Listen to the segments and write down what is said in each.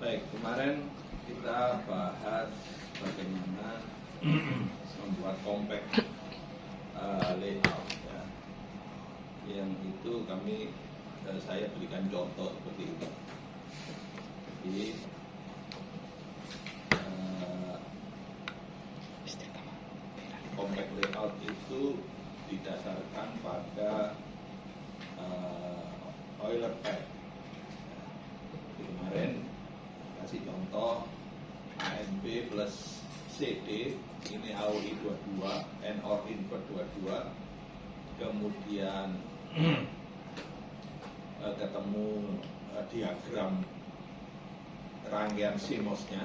Baik, kemarin kita bahas bagaimana membuat compact layout ya. Yang itu saya berikan contoh seperti ini. Jadi compact layout itu didasarkan pada Euler pad. Kemarin kasih contoh ANB plus CD, ini AOI 22, NOR invert 22, kemudian ketemu diagram rangkaian CMOS-nya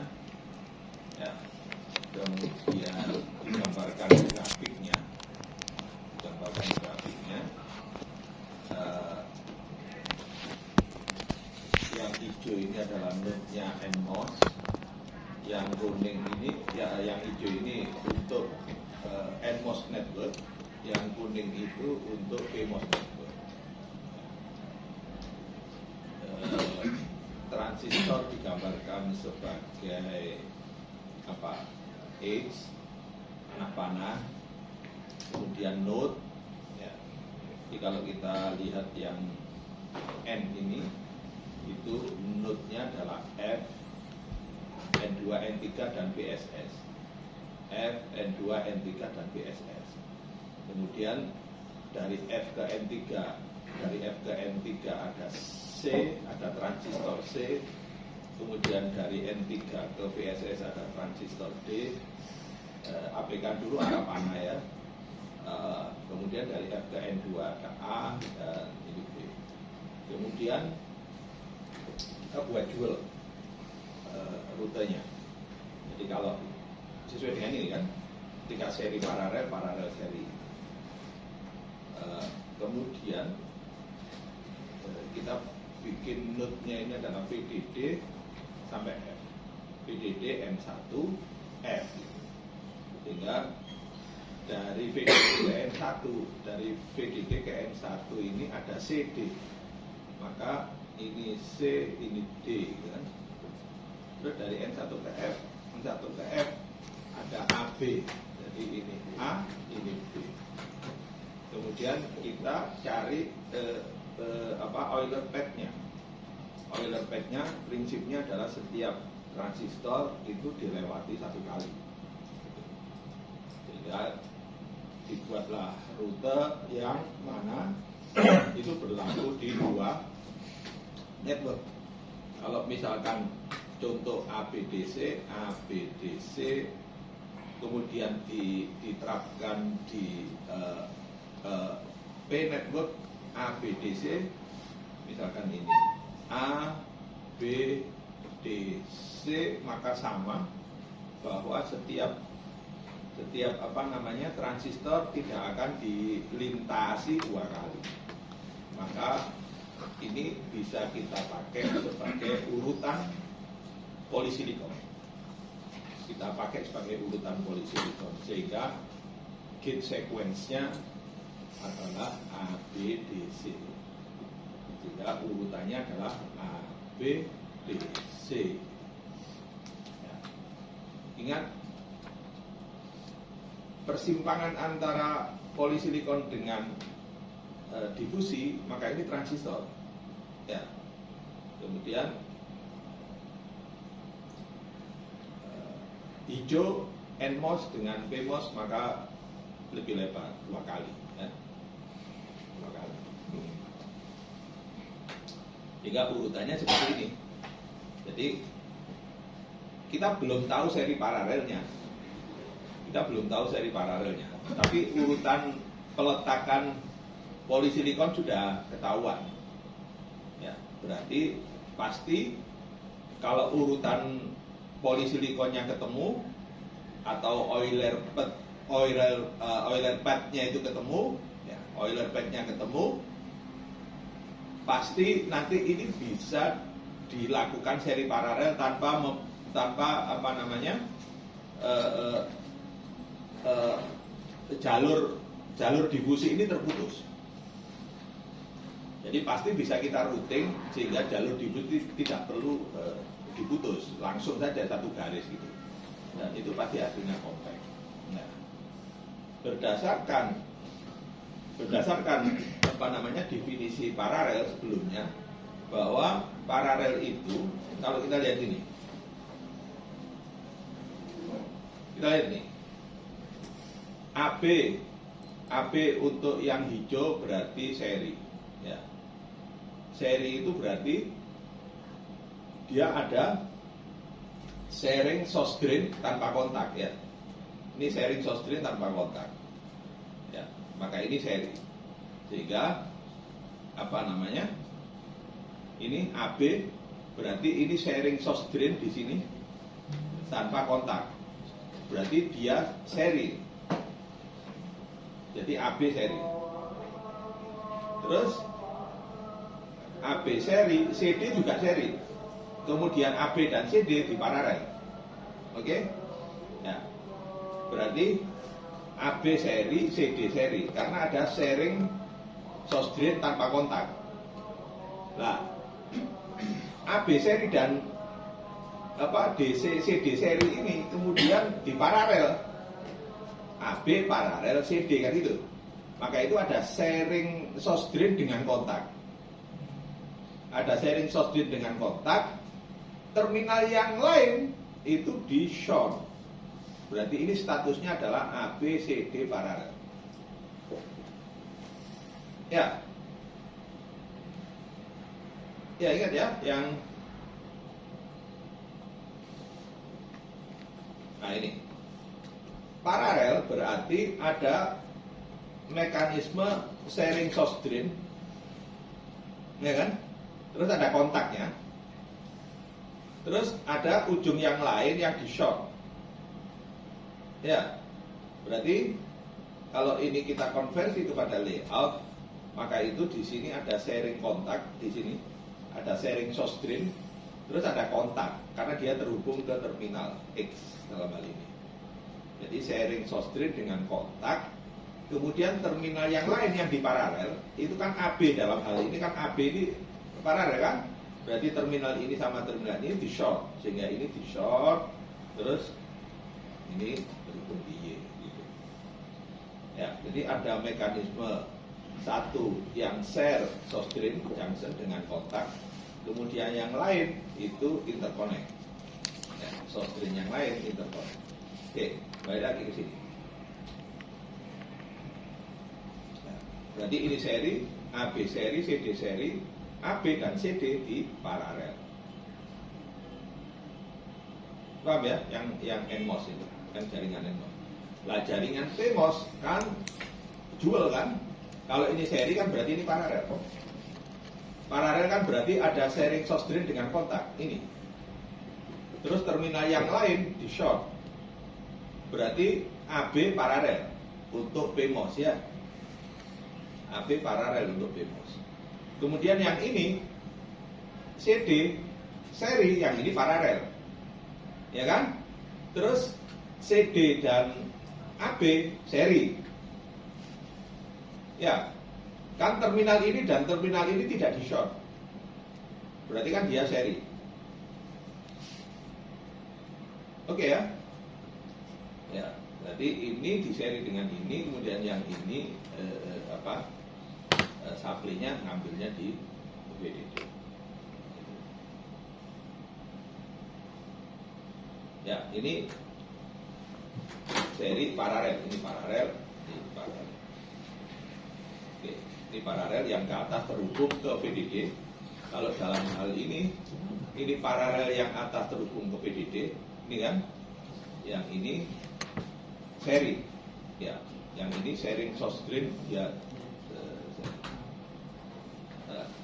ya, kemudian digambarkan grafiknya yang hijau ini adalah node-nya NMOS, yang kuning ini yang hijau ini untuk NMOS network, yang kuning itu untuk PMOS network. Transistor digambarkan sebagai H, anak panah, kemudian node ya. Jadi kalau kita lihat yang N ini, itu node-nya adalah F, N2, N3 dan PSS. F, N2, N3 dan PSS. Kemudian dari F ke N3 ada C, ada transistor C. Kemudian dari N3 ke PSS ada transistor D. Apikan dulu arah panah ya. Kemudian dari F ke N2 ada A dan ini B. Kemudian kita buat dual rutenya. Jadi kalau sesuai dengan ini kan, ketika seri paralel seri. Kemudian kita bikin node-nya ini adalah VDD sampai F. VDD M1 F. Sehingga dari VDD ke N1, dari VDD ke N1 ini ada CD. Maka ini C, ini D gitu kan. Terus dari N1 ke F, ada AB. Jadi ini A, ini B. Kemudian kita cari Euler pad-nya. Euler pad-nya prinsipnya adalah setiap transistor itu dilewati satu kali. Sehingga dibuatlah rute yang mana itu berlaku di dua network. Kalau misalkan contoh ABDC, kemudian diterapkan di P network ABDC, misalkan ini A, B, D, C, maka sama bahwa setiap transistor tidak akan dilintasi dua kali. Maka ini bisa kita pakai sebagai urutan polisilikon. Kita pakai sebagai urutan polisilikon sehingga gate sequence-nya adalah A, B, D, C. Sehingga urutannya adalah A, B, D, C. Ya. Ingat, persimpangan antara polisilikon dengan difusi, maka ini transistor. Ya. Kemudian hijau NMOS dengan PMOS maka lebih lebar dua kali. Ya. Dua kali. Sehingga urutannya seperti ini. Jadi kita belum tahu seri paralelnya. Tapi urutan peletakan polisilikon sudah ketahuan. Ya, berarti pasti kalau urutan polisilikonnya ketemu atau Euler pad-nya itu ketemu, ya, Euler pad-nya ketemu, pasti nanti ini bisa dilakukan seri paralel tanpa jalur difusi ini terputus. Jadi pasti bisa kita routing sehingga jalur difusi tidak perlu diputus, langsung saja satu garis gitu. Dan itu pasti hasilnya kompak. Nah, berdasarkan apa namanya definisi paralel sebelumnya, bahwa paralel itu kalau kita lihat ini, kita lihat nih, AB untuk yang hijau berarti seri, ya. Seri itu berarti dia ada sharing source drain tanpa kontak, ya. Ini sharing source drain tanpa kontak, ya. Maka ini seri, sehingga apa namanya? Ini AB berarti ini sharing source drain di sini tanpa kontak, berarti dia seri. Jadi AB seri. Terus AB seri, CD juga seri. Kemudian AB dan CD di paralel. Oke? Ya. Berarti AB seri, CD seri, karena ada sharing source drain tanpa kontak. Nah, AB seri dan DC CD seri ini kemudian di paralel, AB paralel CD kan itu. Maka itu ada sharing source drain dengan kontak. Ada sharing source drain dengan kontak. Terminal yang lain itu di short. Berarti ini statusnya adalah ABCD paralel. Ya. Ya, ingat ya, yang nah ini. Paralel berarti ada mekanisme sharing source drain, ya kan? Terus ada kontaknya. Terus ada ujung yang lain yang di short. Ya, berarti kalau ini kita konversi kepada layout, maka itu di sini ada sharing kontak, di sini ada sharing source drain, terus ada kontak karena dia terhubung ke terminal X dalam hal ini. Jadi sharing source drain dengan kontak, kemudian terminal yang lain yang di paralel itu kan AB, dalam hal ini kan AB ini paralel kan, berarti terminal ini sama terminal ini di short, sehingga ini di short, terus ini berhubung di Y gitu. Ya, jadi ada mekanisme satu yang share source drain junction dengan kontak, kemudian yang lain itu interconnect, ya, source drain yang lain interconnect. Oke, balik lagi ke sini. Nah, berarti ini seri, AB seri, CD seri, AB dan CD di paralel. Paham ya? Yang NMOS itu kan jaringan NMOS. Lah jaringan PMOS kan jual kan? Kalau ini seri kan berarti ini paralel. Paralel kan berarti ada sharing source drain dengan kontak ini. Terus terminal yang lain di short. Berarti AB paralel untuk PMOS ya. AB paralel untuk PMOS. Kemudian yang ini CD seri, yang ini paralel. Ya kan? Terus CD dan AB seri. Ya, kan terminal ini dan terminal ini tidak di short. Berarti kan dia seri. Oke ya. Ya, berarti ini di seri dengan ini, kemudian yang ini supply-nya ngambilnya di VDD. Ya, ini seri paralel, ini paralel, ini paralel. Oke, ini paralel yang ke atas terhubung ke VDD. Kalau dalam hal ini paralel yang atas terhubung ke VDD, ini kan, yang ini seri, ya, yang ini sharing source drain, ya,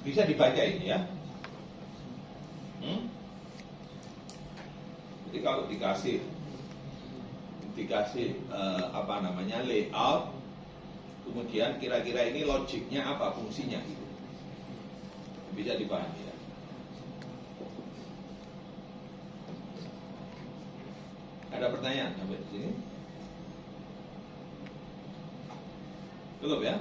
bisa dibaca ini ya. Jadi kalau dikasih layout, kemudian kira-kira ini logiknya apa, fungsinya gitu, bisa dipahami ya. Ada pertanyaan sampai di sini? Cukup ya?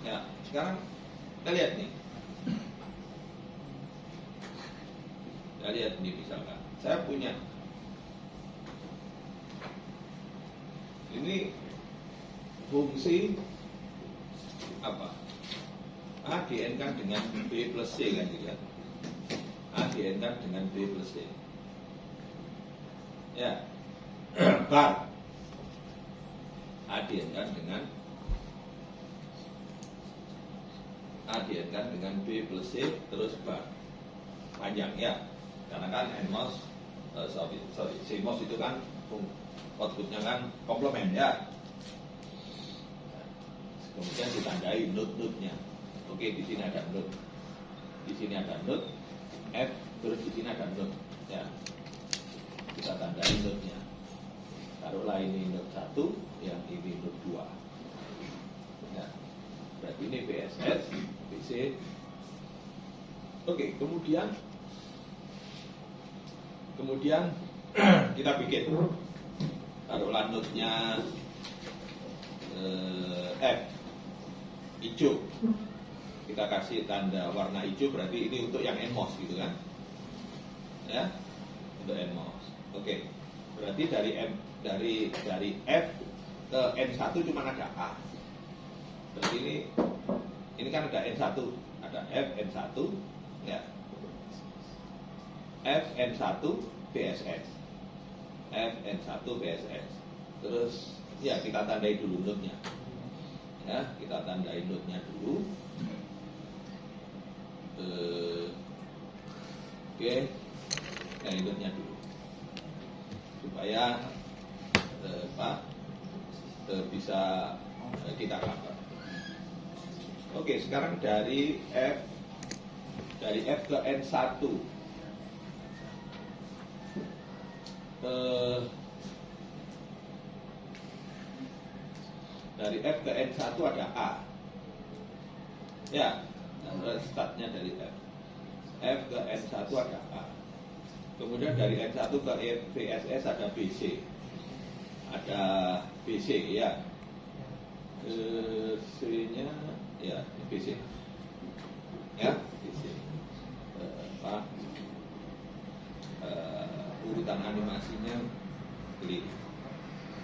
Ya, sekarang kita lihat nih. Kita lihat nih misalkan, saya punya ini fungsi apa? A di-N-kan dengan B plus C kan gitu kan. A di-N-kan dengan B plus C. Ya. Bar. A di-N-kan dengan B plus C terus bar. Panjang ya. Karena kan NMOS CMOS itu kan outputnya kan komplement ya. Kemudian ditandai node-node-nya. Oke, di sini ada node. Di sini ada node F, terus di sini ada node. Ya. Kita tandai node-nya. Taruhlah ini node 1, yang ini node 2. Ya. Berarti ini BSS, BC. Oke, kemudian kita bikin taruhlah node-nya F hijau, kita kasih tanda warna hijau, berarti ini untuk yang NMOS gitu kan ya, untuk NMOS. Oke, berarti dari F ke N1 cuma ada A, berarti ini kan ada N1, ada F N1 ya, F N1 BSS, F N1 BSS. Terus ya kita tandai dulu node-nya. Ya, kita tandai node-nya dulu. Oke, tandai node-nya dulu. Supaya bisa kita cover. Oke, sekarang dari F ke N1. Dari F ke N1 ada A. Ya, startnya dari F. F ke N1 ada A. Kemudian dari N1 ke VSS ada BC. Ada BC ya. C-nya ya BC. Ya, BC. Urutan animasinya klik.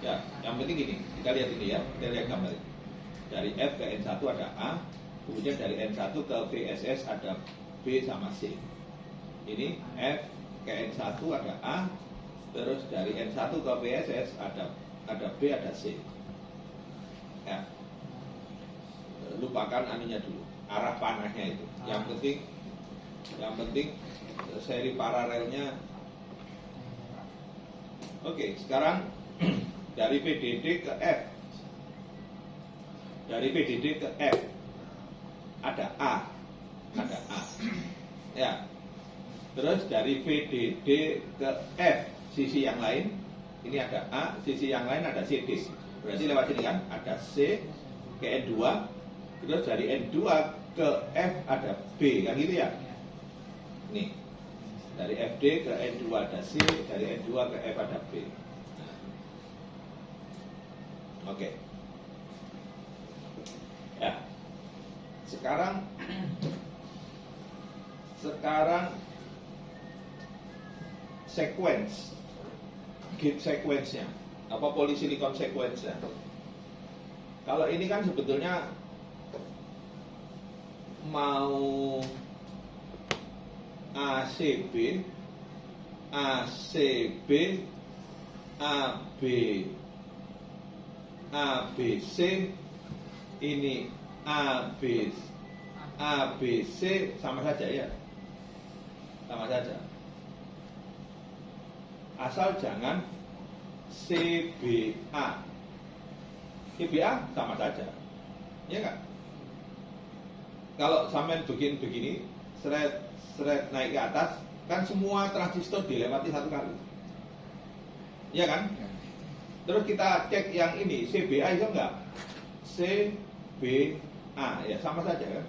Ya, yang penting gini, kita lihat ini ya, kita lihat gambar ini. Dari F ke N1 ada A, kemudian dari N1 ke VSS ada B sama C. Ini F ke N1 ada A, terus dari N1 ke VSS ada B, ada C. Ya. Lupakan anunya dulu, arah panahnya itu. Yang penting seri paralelnya. Oke, sekarang dari VDD ke F. Dari VDD ke F ada A. Ya. Terus dari VDD ke F sisi yang lain ini ada A, sisi yang lain ada CD. Berarti lewat sini kan ada C ke N2. Terus dari N2 ke F ada B, kan gitu ya. Nih. Dari FD ke N2 ada C, dari N2 ke F ada B. Oke. Ya. Sekarang sequence, gate sequence-nya, apa polysilicon sequence-nya. Kalau ini kan sebetulnya mau ACB, ACB, AB, ABC, ini ABC sama saja ya, sama saja. Asal jangan CBA, CBA sama saja, ya kan? Kalau sampai begini, seret naik ke atas, kan semua transistor dilewati satu kali, ya kan? Terus kita cek yang ini CBA itu enggak? CBA ya sama saja kan?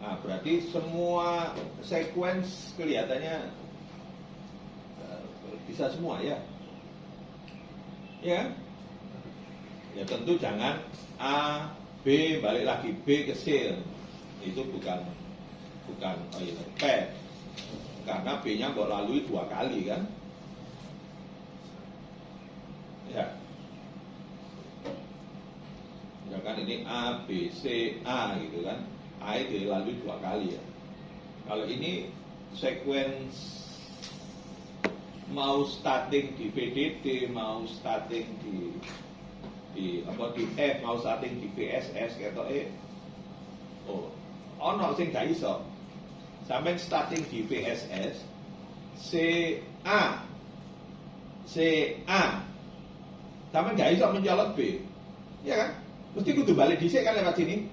Nah, berarti semua sequence kelihatannya bisa semua ya. Ya. Ya tentu jangan A B balik lagi B ke C, itu bukan Euler path, karena B-nya kok lalui 2 kali kan, ya. Misalkan ini A, B, C, A gitu kan, A itu dilalui 2 kali ya. Kalau ini sequence mau starting di VDD, mau starting di F, mau starting di VSS ketok ono sing gak iso. Sampai starting di VSS CA sampai gak iso mencolot B, ya kan? Mesti kudu balik dhisik kan lewat sini.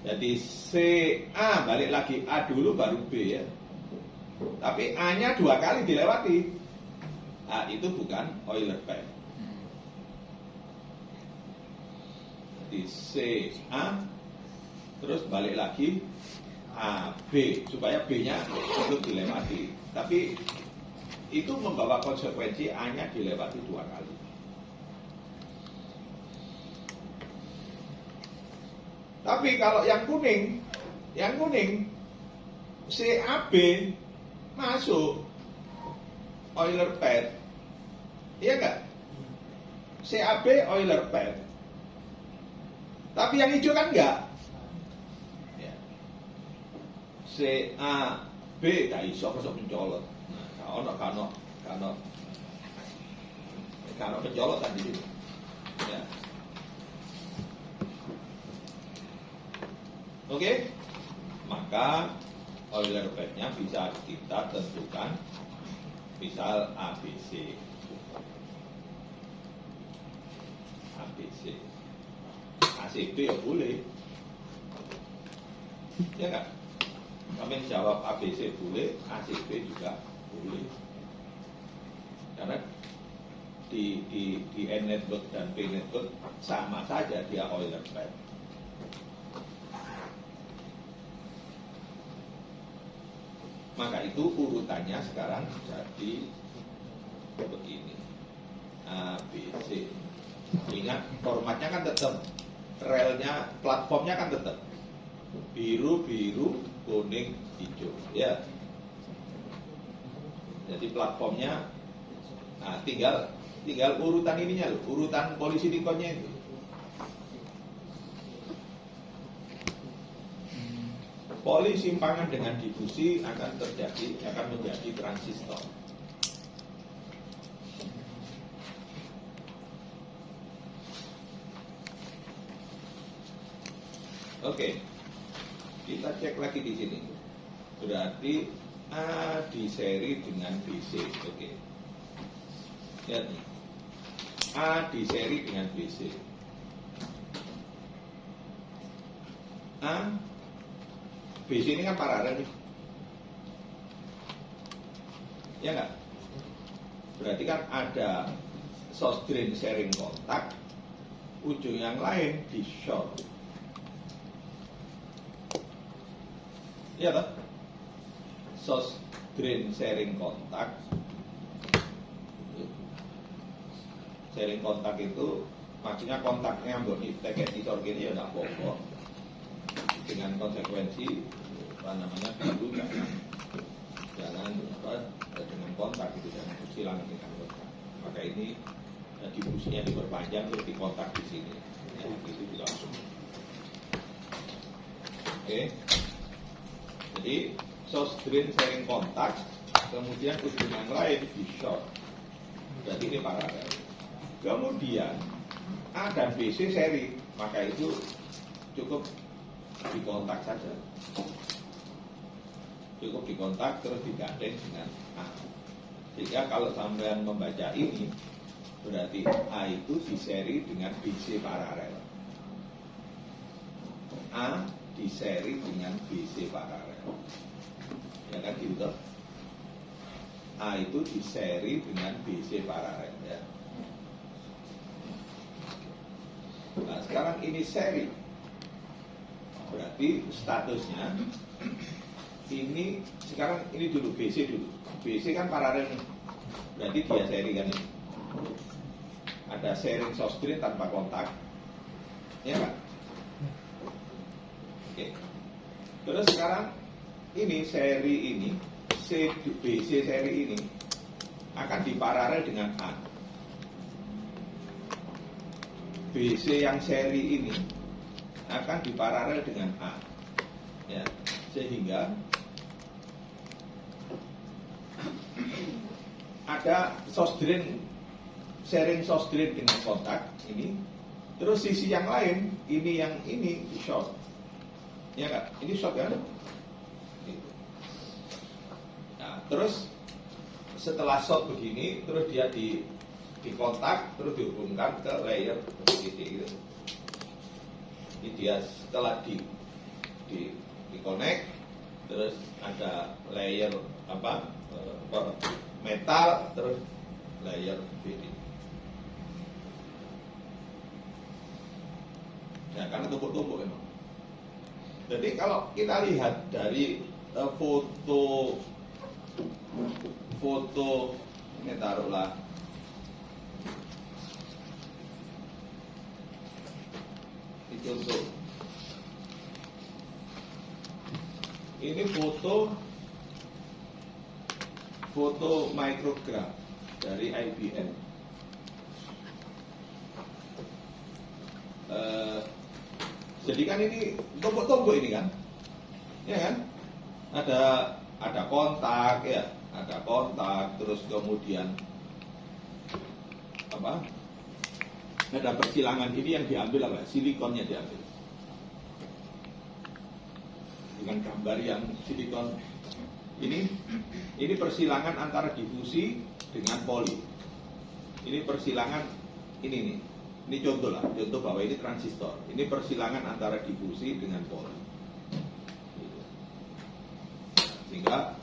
Jadi CA balik lagi A dulu baru B ya. Tapi A-nya 2 kali dilewati. Itu bukan Euler path. Jadi CA terus balik lagi AB supaya B-nya itu dilewati. Tapi itu membawa konsekuensi A-nya dilewati 2 kali. Tapi kalau yang kuning CAB masuk Euler path, iya nggak? CAB Euler path. Tapi yang hijau kan enggak. Ya. CAB gak iso kok mencolot. Nah, kano mencolot kan di sini. Ya. Oke, maka Euler path-nya bisa kita tentukan misal ABC, ACB ya boleh, ya kan? Kami jawab ABC boleh, ACB juga boleh, karena di N network dan P network sama saja dia Euler path. Maka itu urutannya sekarang jadi begini, A, B, C. Ingat formatnya kan tetap, relnya, platformnya kan tetap biru, kuning, hijau, ya. Jadi platformnya, tinggal urutan ininya loh, urutan polisilikonnya itu. Polisimpangan dengan difusi akan menjadi transistor. Oke, kita cek lagi di sini. Berarti A diseri dengan BC. Oke, lihat nih, A diseri dengan BC. BC ini kan paralel nih, ya nggak? Berarti kan ada source drain sharing kontak, ujung yang lain di short, ya toh? Source drain sharing kontak, sharing kontak itu maksudnya kontaknya buat ditekek di short gini ya nggak apa-apa, dengan konsekuensi biru jangan dengan kontak itu, jangan silang dengan kontak. Maka ini difusinya diperpanjang terus dikontak di sini, ya, itu langsung. Oke, jadi source drain sharing kontak, kemudian ujung yang lain di short, berarti ini paralel. Kemudian A dan BC seri, maka itu cukup dikontak saja, cukup dikontak terus digandeng dengan A. Sehingga kalau sampean membaca ini, berarti A itu diseri dengan BC paralel, A diseri dengan BC paralel, ya kan gitu. A itu diseri dengan BC paralel, ya. Nah sekarang ini seri, berarti statusnya ini sekarang ini dulu BC dulu. BC kan paralel nih, berarti dia seri kan ini. Ada sharing source drain tanpa kontak, ya kan? Oke. Terus sekarang ini seri ini BC seri ini akan diparalel dengan A. BC yang seri ini akan diparalel dengan A. Ya, sehingga ada source drain, sharing source drain dengan kontak ini. Terus sisi yang lain, ini yang ini short. Ya kan? Ini short kan? Gitu. Nah, terus setelah short begini, terus dia di kontak, terus dihubungkan ke layer begini gitu. Ini dia setelah di connect, terus ada layer metal, terus layer BD. Ya, karena tumpuk-tumpuk memang. Jadi kalau kita lihat dari foto ini taruhlah itu untuk ini foto micrograph dari IBM. Jadi kan ini tumpuk-tumpuk ini kan, ya kan? Ada kontak ya, ada kontak, terus kemudian apa? Ada persilangan ini yang diambil apa? Silikonnya diambil. Dengan gambar yang silikon ini persilangan antara difusi dengan poli. Ini persilangan ini nih. Ini contoh lah, contoh bahwa ini transistor. Ini persilangan antara difusi dengan poli. Sehingga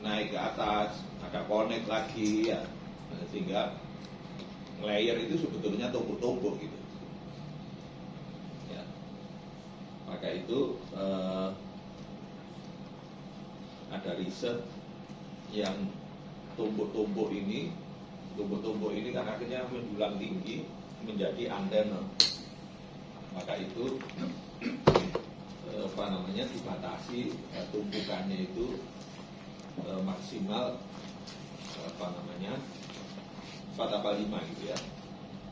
naik ke atas, ada connect lagi ya. Sehingga layer itu sebetulnya tumpuk-tumpuk gitu. Ya. Maka itu ada riset yang tumpuk-tumpuk ini kan akhirnya menjulang tinggi menjadi antena. Maka itu dibatasi tumpukannya itu maksimal 4/5 gitu ya,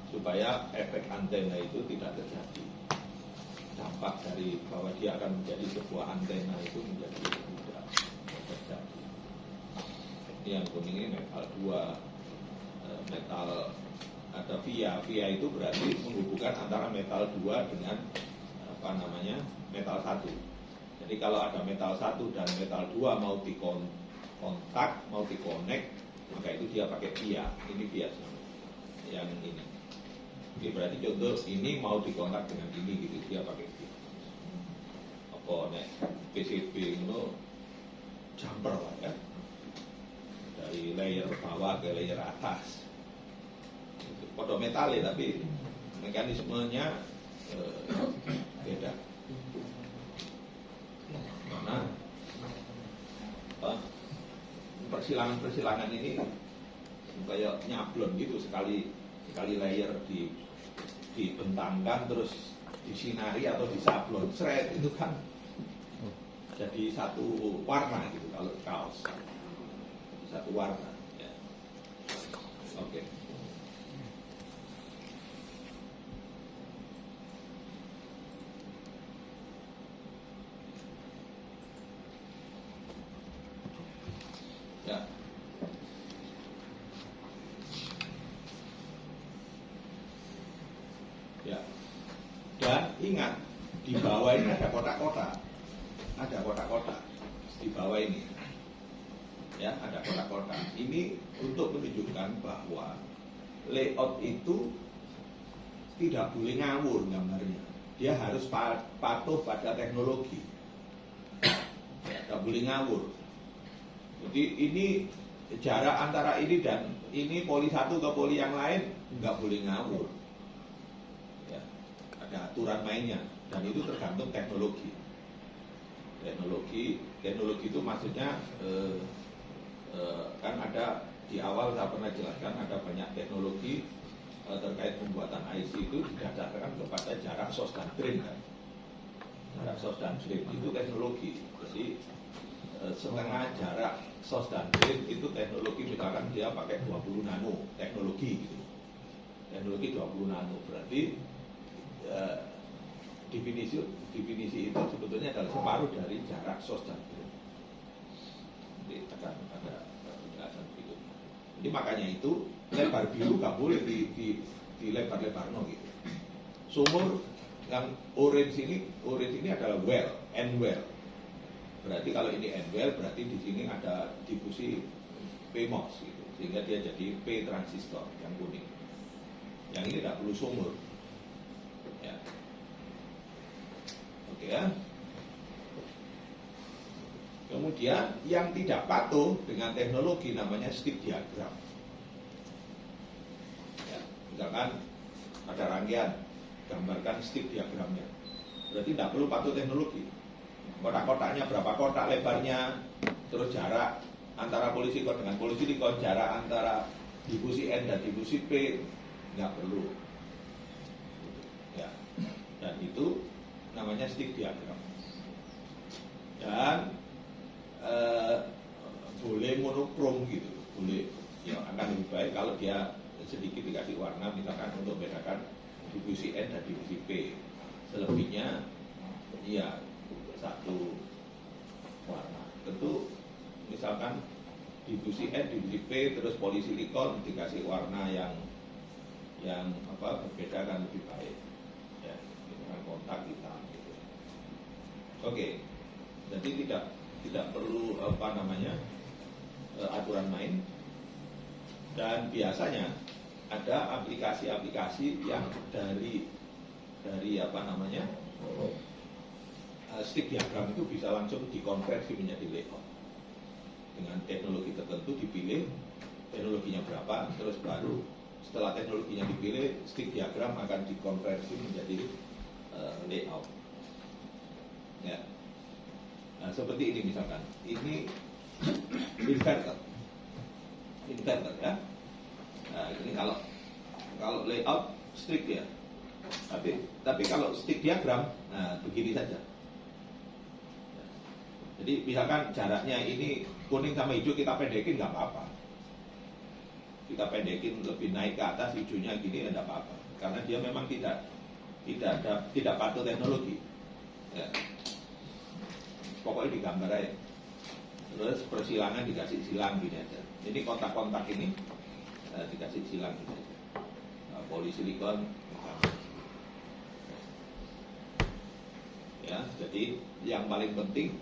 supaya efek antena itu tidak terjadi. Dampak dari bahwa dia akan menjadi sebuah antena itu menjadi tidak terjadi. Ini yang kuning ini metal 2, metal ada via itu berarti menghubungkan antara metal 2 dengan metal 1. Jadi kalau ada metal 1 dan metal 2 mau dikontak, mau dikonek, maka itu dia pakai via. Ini via yang ini. Ini berarti contoh ini mau dikontak dengan ini gitu, dia pakai via. Apa nek PCB itu jumper lah ya. Dari layer bawah ke layer atas. Pada metal ya, tapi mekanismenya beda. Karena persilangan ini kayak nyablon gitu, sekali layer dibentangkan terus disinari atau disablon seret itu kan jadi satu warna gitu kalau kaos, satu warna ya. Oke. Ya. Ya. Dan ingat, di bawah ini ada kotak-kotak. Ada kotak-kotak di bawah ini. Ya, ada kotak-kotak. Ini untuk menunjukkan bahwa layout itu tidak boleh ngawur gambarnya. Dia harus patuh pada teknologi. Tidak boleh ngawur. Jadi ini jarak antara ini dan ini poli satu ke poli yang lain nggak boleh ngawur. Ya, ada aturan mainnya dan itu tergantung teknologi. Teknologi itu maksudnya kan ada di awal saya pernah jelaskan ada banyak teknologi terkait pembuatan IC itu didasarkan kepada jarak source dan drain kan. jarak sos dan drain itu teknologi. Jadi setengah jarak sos dan drain itu teknologi, misalkan dia pakai 20 nano teknologi gitu. Teknologi 20 nano berarti definisi itu sebetulnya adalah separuh dari jarak sos dan drain. Jadi akan ada penjelasan berikutnya. Jadi makanya itu lebar biru nggak boleh di lebar-lebar gitu. Sumur yang orange ini adalah well, end well. Berarti kalau ini end well berarti di sini ada difusi PMOS gitu, sehingga dia jadi P transistor yang kuning. Yang ini tidak perlu sumur. Ya. Oke ya. Kemudian yang tidak patuh dengan teknologi namanya stick diagram. Ya, misalkan ada rangkaian, gambarkan stick diagramnya. Berarti tidak perlu patuh teknologi. Kotak-kotaknya berapa kotak lebarnya, terus jarak antara polisikon dengan polisikon, jarak antara difusi N dan difusi P, nggak perlu. Ya, dan itu namanya stick diagram. Dan boleh monokrom gitu, boleh. Ya akan lebih baik kalau dia sedikit dikasih warna, misalkan untuk membedakan difusi N dan difusi P. Selebihnya ya satu warna. Tentu misalkan difusi N, difusi P, terus polisilikon dikasih warna yang berbeda kan lebih baik. Ya, dengan kontak hitam gitu. Oke. Jadi tidak perlu aturan main. Dan biasanya ada aplikasi-aplikasi yang dari stick diagram itu bisa langsung dikonversi menjadi layout. Dengan teknologi tertentu dipilih teknologinya berapa, terus baru setelah teknologinya dipilih, stick diagram akan dikonversi menjadi layout. Ya. Nah, seperti ini misalkan, ini inverter ya. Nah, ini kalau layout stick ya. Tapi kalau stick diagram, nah begini saja. Jadi misalkan jaraknya ini kuning sama hijau kita pendekin nggak apa-apa. Kita pendekin lebih naik ke atas, hijaunya gini nggak apa-apa. Karena dia memang tidak patuh teknologi. Ya. Pokoknya digambar aja. Terus persilangan dikasih silang gini aja. Jadi kontak-kontak ini dikasih silang gini aja. Nah, polisilikon. Ya, jadi yang paling penting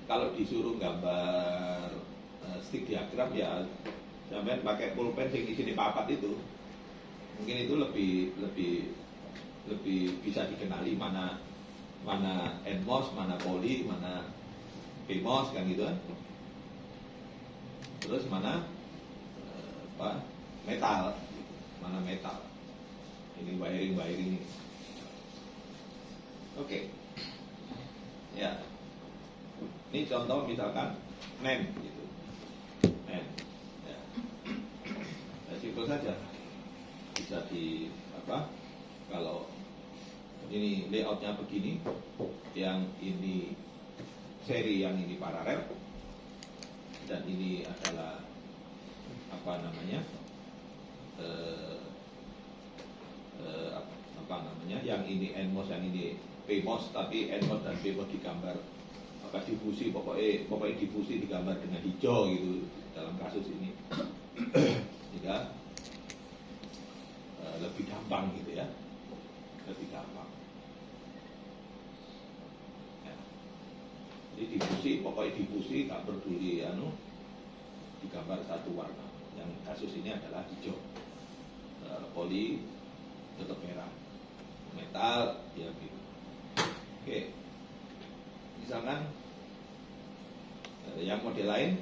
kalau disuruh gambar stick diagram ya sampai pakai pulpen yang isi di papat itu. Mungkin itu lebih bisa dikenali mana NMOS, mana poly, mana PMOS kan gitu kan. Terus mana metal, mana metal. Ini wiring ini. Oke. Ya. Ini contoh misalkan NEM gitu. NEM. Ya. Ya, simpel saja. Bisa kalau ini layoutnya begini, yang ini seri, yang ini paralel, dan ini adalah yang ini NMOS, yang ini PMOS, tapi NMOS dan PMOS digambar difusi, pokoknya difusi digambar dengan hijau gitu dalam kasus ini. Sehingga lebih gampang gitu ya, lebih gampang. Ya. Jadi difusi, pokoknya difusi, nggak peduli digambar satu warna. Yang kasus ini adalah hijau. Poli tetap merah, metal ya biru. Oke. Misalkan yang model lain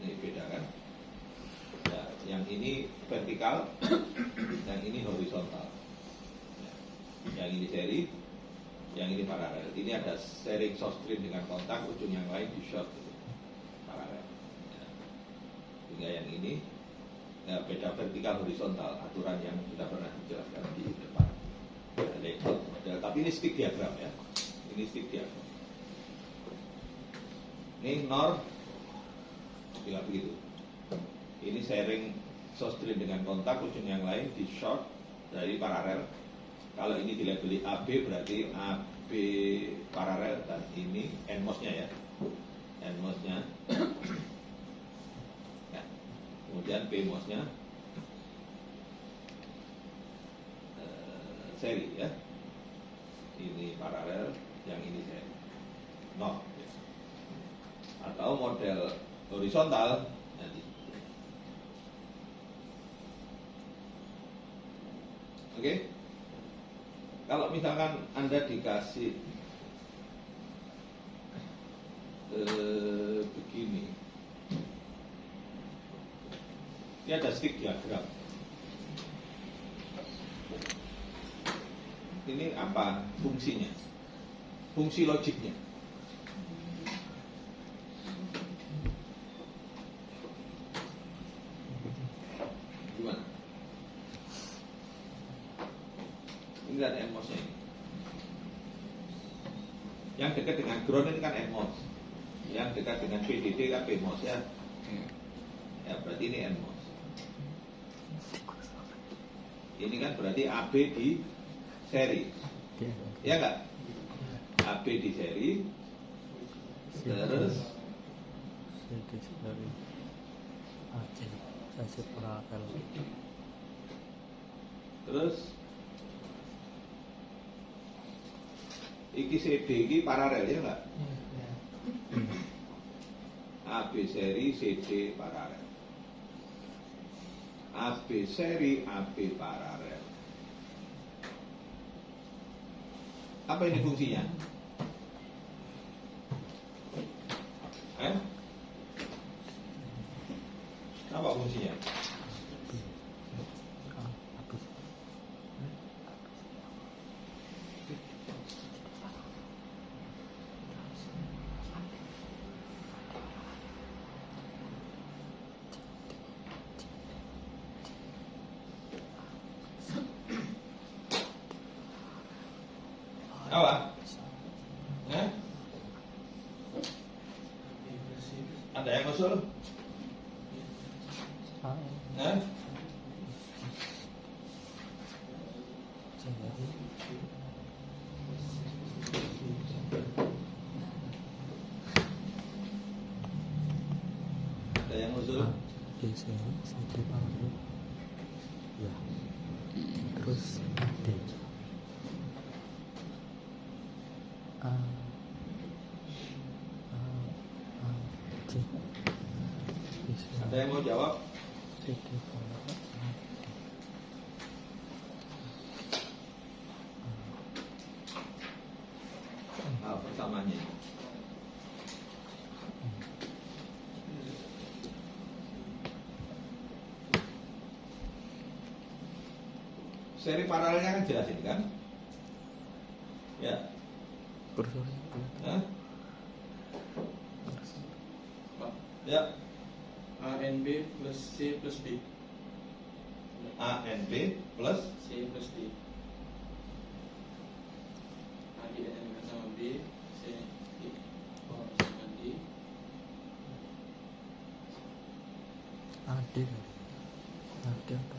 ini beda kan. Ya, yang ini vertikal, yang ini horizontal. Ya, yang ini seri, yang ini paralel. Ini ada sharing source stream dengan kontak, ujung yang lain di short paralel. Ya. Sehingga yang ini beda vertikal horizontal, aturan yang sudah pernah dijelaskan di depan. Layout model, tapi ini stick diagram ya. Ini stick diagram. Ini NOR bila begitu. Ini sharing source drain dengan kontak, ujung yang lain di short dari paralel. Kalau ini dilabeli AB berarti AB paralel, dan ini NMOS-nya ya. NMOS-nya. Ya. Kemudian PMOS-nya seri ya. Ini paralel, yang ini seri. NOR. Atau model horizontal nanti. Oke. Kalau misalkan Anda dikasih begini, ini ada stick diagram. Ini apa fungsinya? Fungsi logiknya. Gimana? Ini kan NMOS-nya ini. Yang dekat dengan ground ini kan NMOS. Yang dekat dengan VDD kan PMOS ya. Ya berarti ini NMOS. Ini kan berarti AB di seri. Ya enggak? AB di seri. Terus terus iki CD iki paralel ya enggak? AB seri CD paralel. AB seri AB paralel. Apa ini fungsinya? Apa fungsinya? Apa? Ada yang usul? Ada yang usul? Ya. Terus D. C. Ada yang mau jawab? Nah, persamaannya. Seri paralelnya kan jelas ini kan? Ya. Hah? Ya. ANB plus C plus D. ANB plus C plus D. A didekatkan sama B, C D. Oh, sama D. AD apa?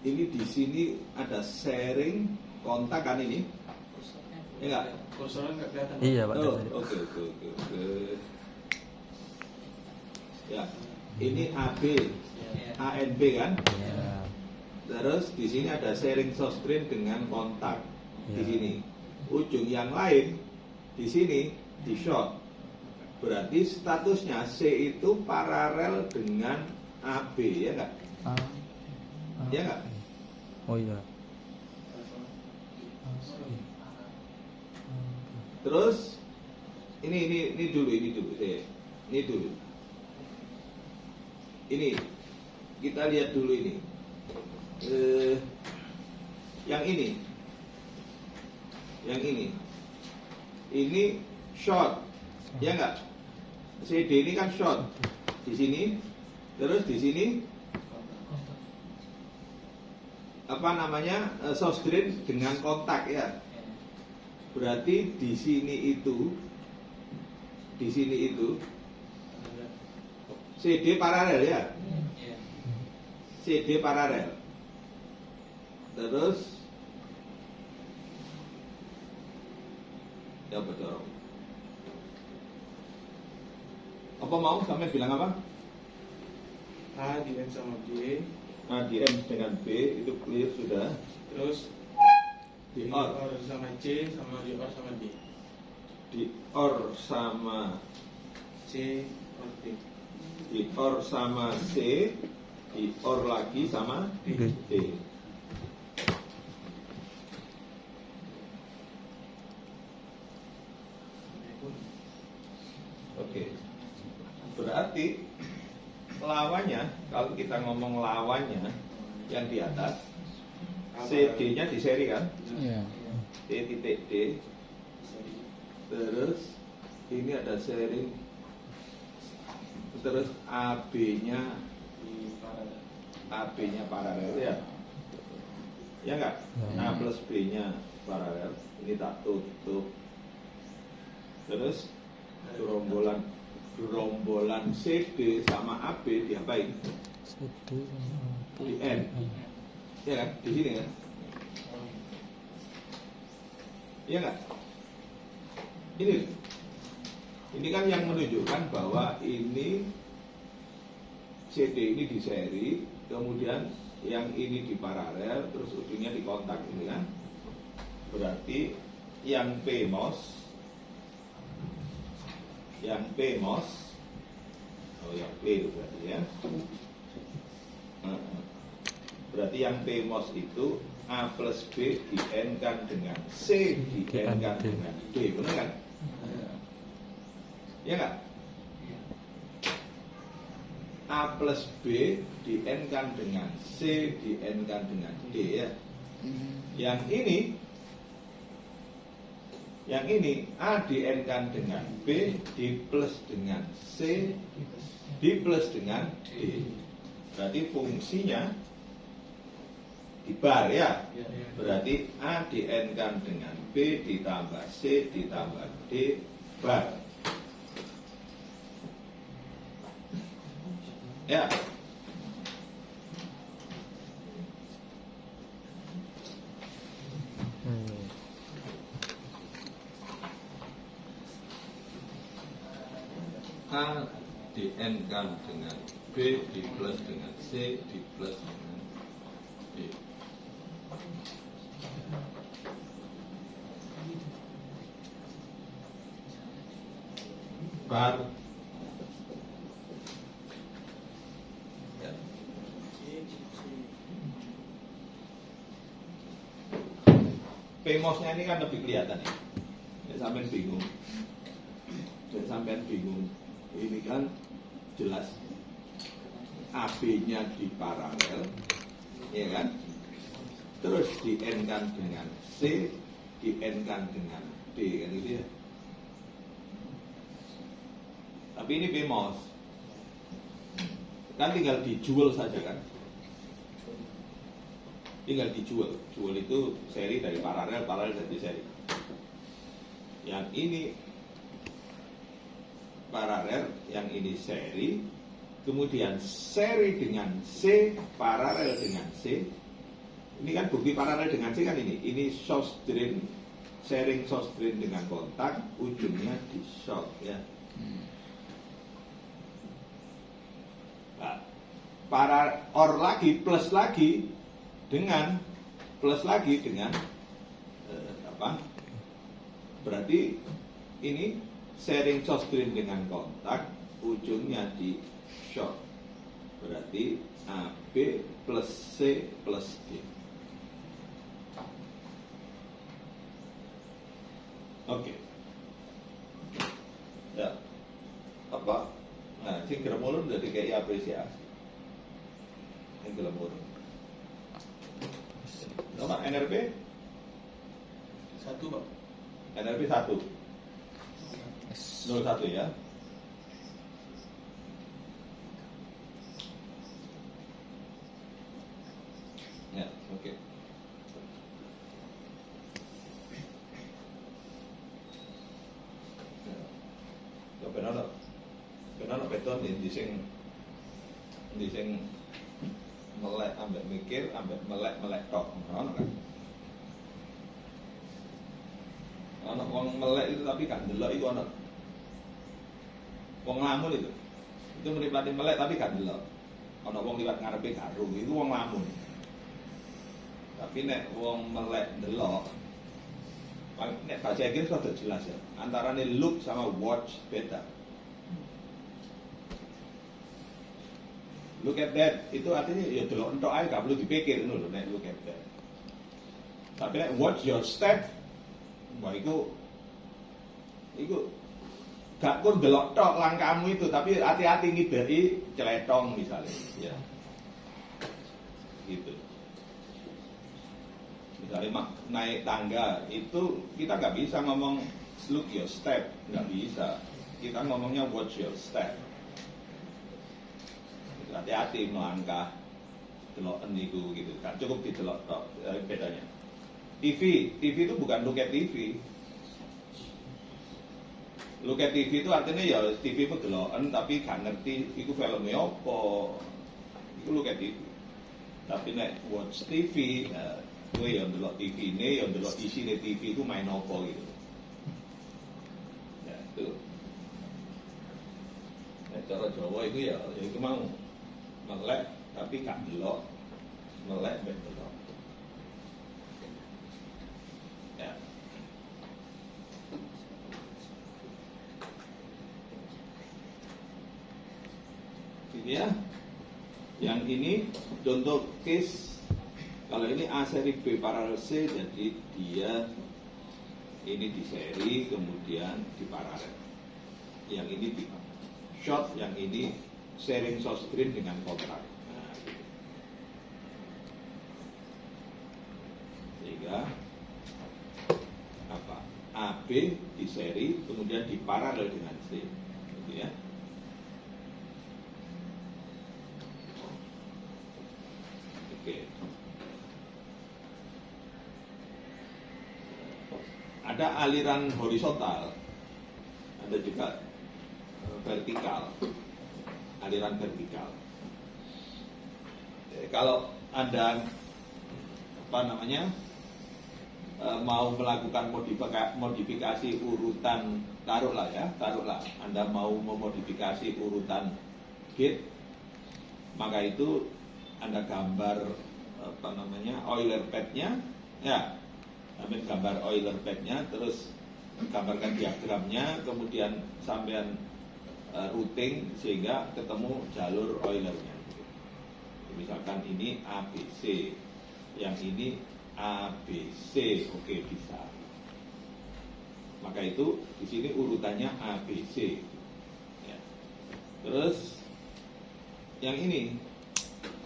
ini di sini ada sharing kontak kan ini? Ya enggak? Kursornya nggak kelihatan. Iya Pak. Oh, oke. Ya, ini AB, ANB kan? Ya. Terus di sini ada sharing source drain dengan kontak di Ya. sini. Ujung yang lain di sini di short. Berarti statusnya C itu paralel dengan AB ya enggak? Ya enggak? Oh iya. Terus ini dulu ini kita lihat dulu ini yang ini short ya enggak? CD ini kan short di sini, terus di sini source drain dengan kontak ya. Berarti di sini itu CD paralel ya. CD paralel. Terus ya betul. Apa mau sampai bilang apa? A di N sama B, A di M dengan B itu clear sudah. terus Di di OR. OR sama C, sama di OR sama D. Di OR sama C, OR D. di OR sama C, di OR lagi sama D. D. Oke. Berarti lawannya, kalau kita ngomong lawannya yang di atas, CD-nya di seri kan? Iya. C titik D. Terus ini ada seri. Terus AB-nya paralel ya. Ya enggak? Ya. A plus B-nya paralel. Ini tak tutup. Terus gerombolan CD sama AB diapain? CD Di N. Ya kan? Di sini kan? Iya enggak? Ini kan yang menunjukkan bahwa ini CD ini di seri, kemudian yang ini di paralel, terus ujungnya di kontak ini kan. Berarti yang PMOS, oh yang P itu berarti ya. Berarti yang PMOS itu A plus B di N kan dengan C di N kan dengan D, benar kan? Ya enggak? A plus B di N kan dengan C di N kan dengan D ya. Yang ini A di N kan dengan B di plus dengan C di plus dengan D. Berarti fungsinya di bar ya. Berarti A di N kan dengan B ditambah C ditambah D bar. Ya. A di N kan dengan B di plus dengan C di plus dengan D. Bar. Ya. PMOS-nya ini kan lebih kelihatan ya. Sampai bingung. Ini kan jelas AB-nya di paralel, ya kan? Terus di N kan dengan C, di N kan dengan D, kan gitu ya. Tapi ini PMOS, kan tinggal dijual saja kan? Tinggal dijual. Jual itu seri dari paralel dari seri. Yang ini paralel, yang ini seri, kemudian seri dengan C, paralel dengan C. Ini kan bukti paralel dengan C kan ini source drain, sharing source drain dengan kontak, ujungnya di short ya. Nah, OR lagi plus lagi dengan apa? Berarti ini sharing source drain dengan kontak, ujungnya di short. Berarti AB plus C plus D. Oke. Ya. Apa? Nah, sing gremulun jadi kayak apresiasi. Sing gremulun. Nomor NRP? 1, Pak. NRP 1. 01 ya. Ya, oke. Ya, benar beton di sing melek ambek mikir ambek melek tok, ono kan? Ono wong melek itu tapi gak ndelok iku ono. Wong lamun itu mripate melek tapi gak ndelok. Ono wong liwat ngarepe gak ro, itu wong lamun. Tapi nek wong melek ndelok, nek bahasa Inggris rada jelas ya. Antarane look sama watch beda. Look at that itu artinya ya delok entok ae gak perlu dipikir ngono lho nek look at that. Tapi nek watch your step, wah iku gak pun delok tok langkahmu itu, tapi hati-hati ngiberi celetong misalnya, ya. Gitu. Misalnya naik tangga itu kita nggak bisa ngomong look your step, nggak bisa. Kita ngomongnya watch your step. Hati-hati melangkah, deloken niku gitu. Kan cukup didelok tok bedanya. TV itu bukan look at TV. Look at TV itu artinya ya TV itu deloken tapi gak ngerti itu filmnya apa. Itu look at TV. Tapi nek watch TV, gue yang delok TV ini, yang delok isine TV itu main apa gitu. Ya itu. Nek cara Jawa itu ya itu mau melek tapi gak delok, melek ben delok. Ya. Ini ya. Yang ini contoh case. Kalau ini A seri B paralel C, jadi dia ini di seri kemudian di paralel. Yang ini di short, yang ini sharing source screen dengan kontrak. Nah, gitu. Sehingga apa? AB di seri kemudian di paralel dengan C, gitu ya. Oke. Ada aliran horizontal, ada juga vertikal, aliran vertikal. Kalau Anda mau melakukan modifikasi urutan, taruhlah Anda mau memodifikasi urutan gate, maka itu Anda gambar Euler pad-nya, ya. Ambil gambar Euler pad-nya, terus gambarkan diagramnya, kemudian sampean routing sehingga ketemu jalur Euler-nya. Misalkan ini ABC, yang ini ABC, oke bisa. Maka itu di sini urutannya ABC. Ya. Terus yang ini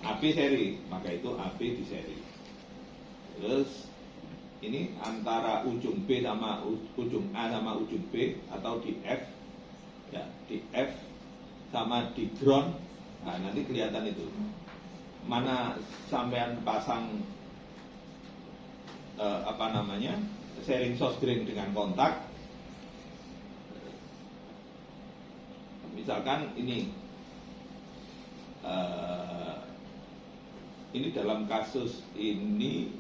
AB seri, maka itu AB di seri. Terus ini antara ujung B sama ujung A sama ujung B atau di F, ya di F sama di ground. Nah nanti kelihatan itu mana sampean pasang sharing source screen dengan kontak. Misalkan ini dalam kasus ini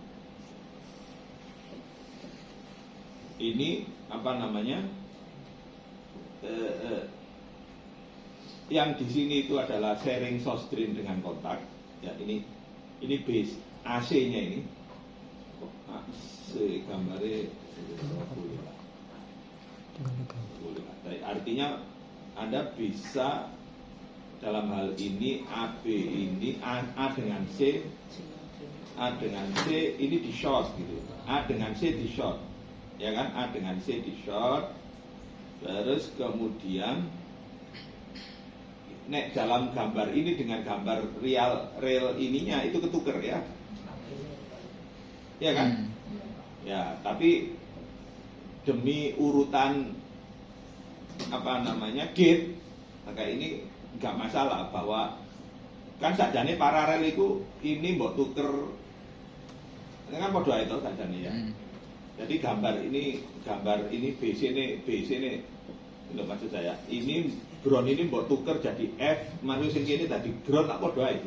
yang di sini itu adalah sharing source screen dengan kontak. Ya ini base AC-nya ini. AC gambarnya artinya Anda bisa dalam hal ini AB ini A dengan C, A dengan C ini di short gitu. A dengan C di short. Ya kan, A dengan C di short. Terus kemudian nek dalam gambar ini dengan gambar real ininya itu ketuker ya. Ya kan? Ya, tapi demi urutan gate, maka ini enggak masalah bahwa kan sakjane paralel itu ini mbok tuker Ini kan podo itu sajane ya. Jadi gambar ini BC ini untuk maksud saya. Ini ground ini mbok tuker jadi F, manu sing kene tadi ground tak podo ae.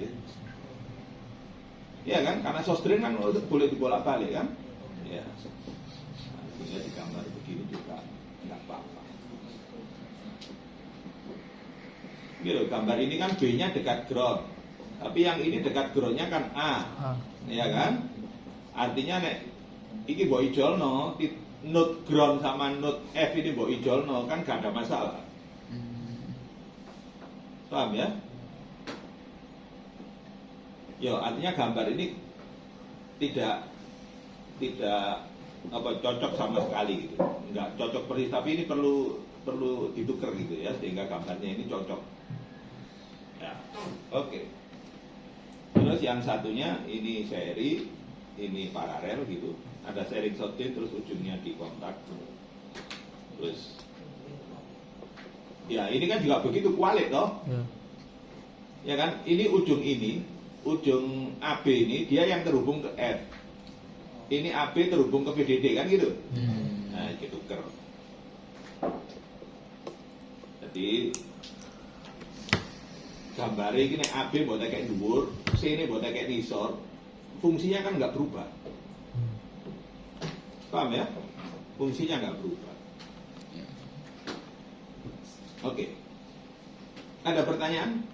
Iya kan? Karena sosdren kan boleh dibolak-balik kan? Ya. Nah, sehingga digambar begini juga enggak apa-apa. Gitu, gambar ini kan B-nya dekat ground. Tapi yang ini dekat ground-nya kan A. Ya kan? Artinya nek iki mbok ijolno, note ground sama note F ini mbok ijolno kan gak ada masalah. Paham ya? Yo, artinya gambar ini tidak cocok sama sekali gitu. Enggak cocok persis, tapi ini perlu ditukar gitu ya sehingga gambarnya ini cocok. Ya. Oke. Terus yang satunya ini seri, ini paralel gitu. Ada sharing shotgun terus ujungnya di kontak. Terus ya ini kan juga begitu kualit toh. Ya kan? Ini ujung AB ini dia yang terhubung ke F. Ini AB terhubung ke PDD kan gitu. Nah, itu tuker. Jadi gambar ini AB buat kayak dhuwur, C ini buat kayak nisor, fungsinya kan nggak berubah. Paham ya? Fungsinya nggak berubah. Oke. Ada pertanyaan?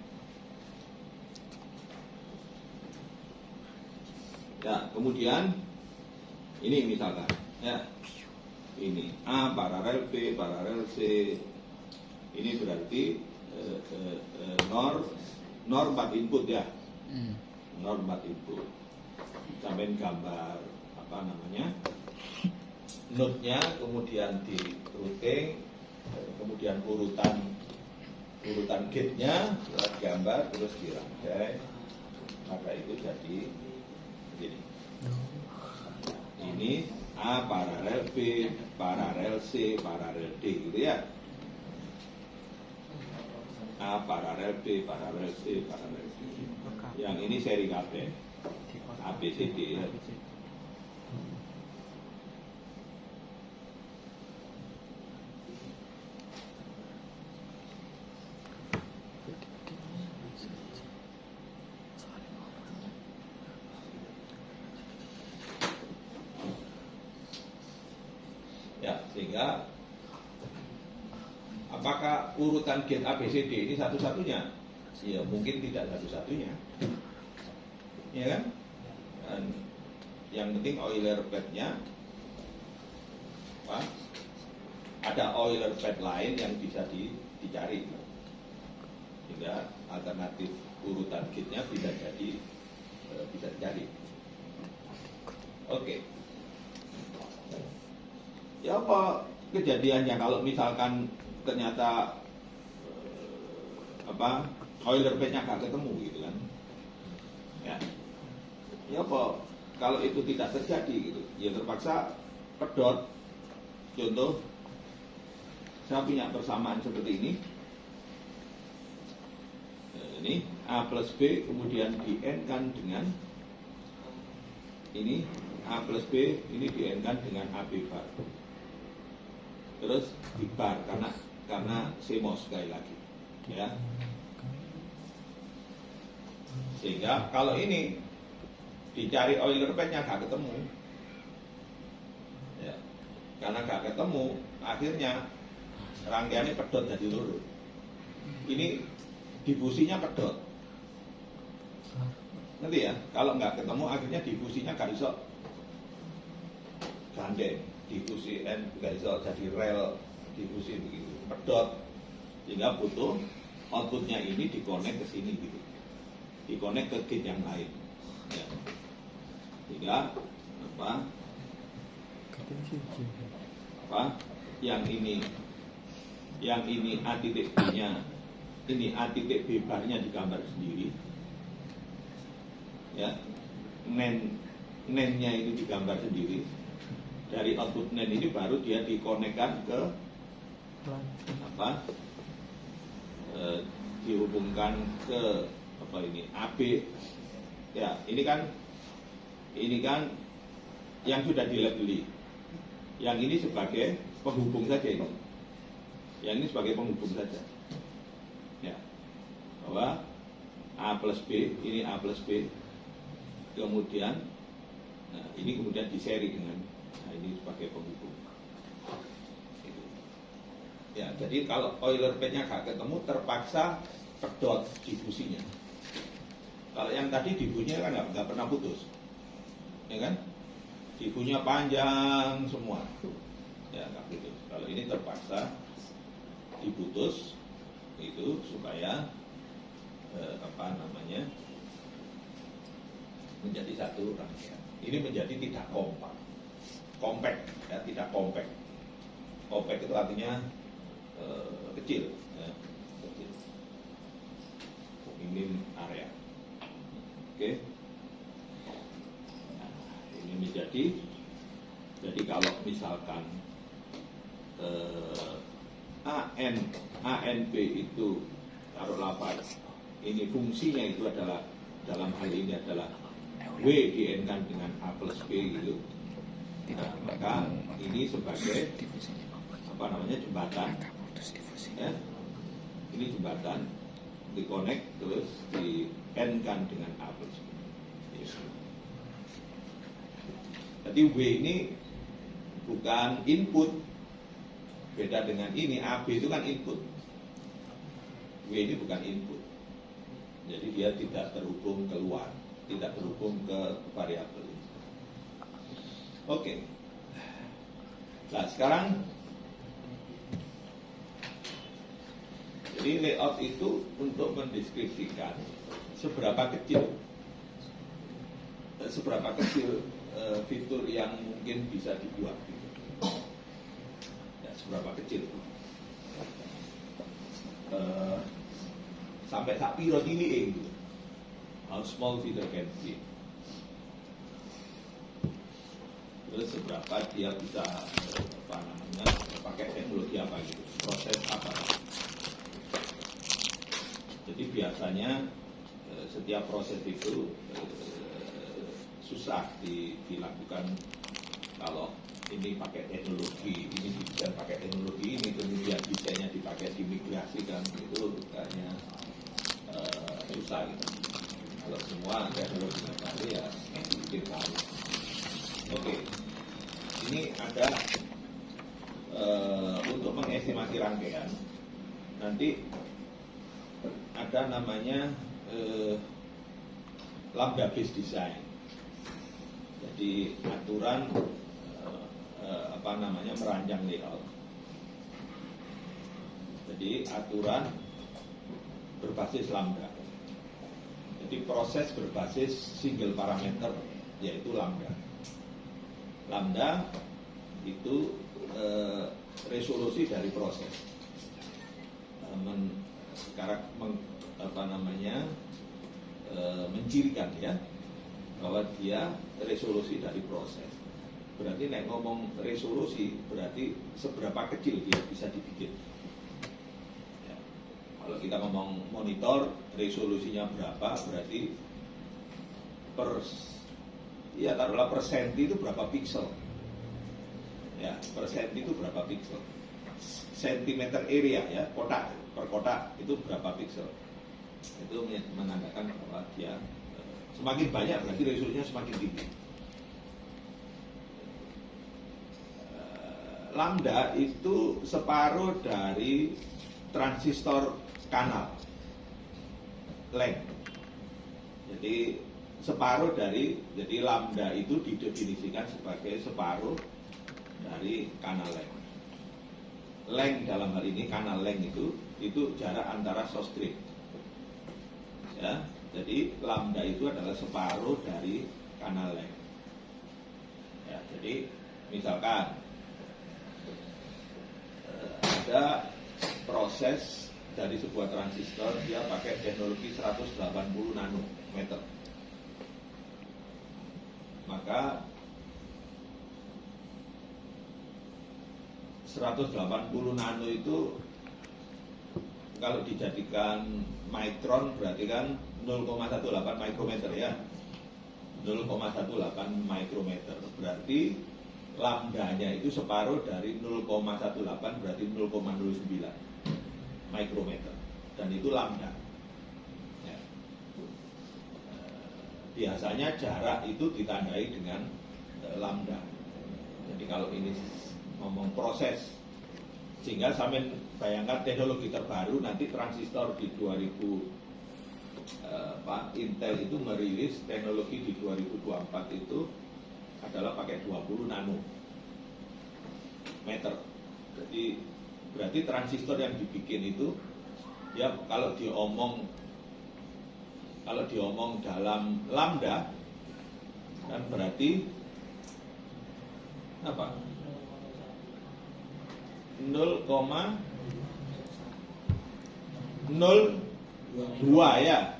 Ya, kemudian ini misalkan, ya, ini A paralel B paralel C, ini berarti NOR 4 input ya, NOR 4 input, sampai gambar apa namanya, node-nya kemudian di routing, kemudian urutan gate-nya gambar terus dirangkai, maka itu jadi ini. Ini A paralel B, paralel C, paralel D gitu ya. A paralel B, paralel C, paralel D. Yang ini seri KB, A B C D ya. Ya, sehingga apakah urutan gate ABCD ini satu-satunya? Ya, mungkin tidak satu-satunya. Ya kan? Dan yang penting Euler pad-nya apa? Ada Euler pad lain yang bisa dicari. Sehingga alternatif urutan gate-nya bisa dicari. Oke. Ya apa kejadiannya kalau misalkan ternyata Euler pad-nya gak ketemu gitu kan? Ya apa kalau itu tidak terjadi gitu? Ya terpaksa pedot. Contoh, saya punya persamaan seperti ini. Ini A plus B kemudian di N kan dengan ini A plus B ini di N kan dengan AB bar. Terus di bar karena CMOS sekali lagi ya. Sehingga kalau ini dicari Euler pad-nya gak ketemu ya. Karena gak ketemu akhirnya rangkaiannya pedot jadi lurus. Ini difusinya pedot. Nanti ya, kalau nggak ketemu akhirnya difusinya gak iso gandeng. Difusi N nggak iso jadi rel difusi begitu, pedot. Sehingga butuh outputnya ini dikonek ke sini gitu, dikonek ke gate yang lain ya. Sehingga yang ini A titik B nya, ini A titik B bar nya digambar sendiri ya, NAND-nya itu digambar sendiri. Dari output NAND ini baru dia dikonekkan ke dihubungkan ke AB ya. Ini kan yang sudah dilabeli. Yang ini sebagai penghubung saja ini. Yang ini sebagai penghubung saja. Ya. Bahwa A plus B, ini A plus B. Kemudian, nah ini kemudian diseri dengan, nah ini sebagai penghubung. Gitu. Ya, jadi kalau Euler P-nya gak ketemu, terpaksa pedot difusinya. Kalau yang tadi difusinya kan nggak pernah putus, ya kan? Difusinya panjang semua, ya nggak putus. Kalau ini terpaksa diputus, itu supaya menjadi satu rangkaian. Ini menjadi tidak kompak, ya tidak kompak. Kompak itu artinya kecil, ya, kecil, minim area. Oke, nah, ini menjadi, jadi kalau misalkan ANP itu taruhlah ini fungsinya itu adalah dalam hal ini adalah W di-N-kan dengan A plus B gitu. Nah, maka ini sebagai jembatan, ya. Ini jembatan di-connect terus di-N-kan dengan A plus B. Jadi W ini bukan input, beda dengan ini. AB itu kan input, W ini bukan input. Jadi dia tidak terhubung keluar, tidak terhubung ke variabel ini. Oke. Nah sekarang, jadi layout itu untuk mendeskripsikan seberapa kecil fitur yang mungkin bisa dibuat. Ya, seberapa kecil. Sampai sak piro tilike gitu. How small feeder can be. Terus seberapa dia bisa pakai teknologi apa gitu, proses apa. Jadi biasanya setiap proses itu susah dilakukan kalau ini pakai teknologi, ini bisa pakai teknologi ini, kemudian desainnya dipakai dimigrasikan, itu kayaknya susah gitu. Kalau semua teknologi sekali ya mungkin tahu. Oke, ini ada untuk mengestimasi rangkaian nanti ada namanya lambda based design. Jadi aturan merancang layout. Jadi aturan berbasis lambda. Jadi proses berbasis single parameter yaitu lambda. Lambda itu resolusi dari proses. Mencirikan ya bahwa dia resolusi dari proses. Berarti nek ngomong resolusi berarti seberapa kecil dia bisa dibikin. Ya. Kalau kita ngomong monitor resolusinya berapa berarti taruhlah per senti itu berapa piksel. Ya, per senti itu berapa piksel. Sentimeter area ya, kotak per kotak itu berapa piksel. Itu menandakan bahwa dia semakin banyak berarti resolusinya semakin tinggi. Lambda itu separuh dari transistor kanal length. Jadi separuh dari, jadi lambda itu didefinisikan sebagai separuh dari kanal length. Length dalam hal ini kanal length itu jarak antara source drain. Ya, jadi lambda itu adalah separuh dari kanal length. Ya, jadi misalkan ada proses dari sebuah transistor dia pakai teknologi 180 nanometer. Maka 180 nano itu kalau dijadikan micron berarti kan 0,18 mikrometer ya. 0,18 0,18 mikrometer. Berarti lambdanya itu separuh dari 0,18, berarti 0,09 mikrometer. Dan itu lambda. Ya. Biasanya jarak itu ditandai dengan lambda. Jadi kalau ini ngomong proses, sehingga sampai bayangkan teknologi terbaru nanti transistor di 2000 Intel itu merilis teknologi di 2024 itu adalah pakai 20 nanometer. Jadi berarti transistor yang dibikin itu ya kalau diomong dalam lambda kan berarti apa? 0,02 ya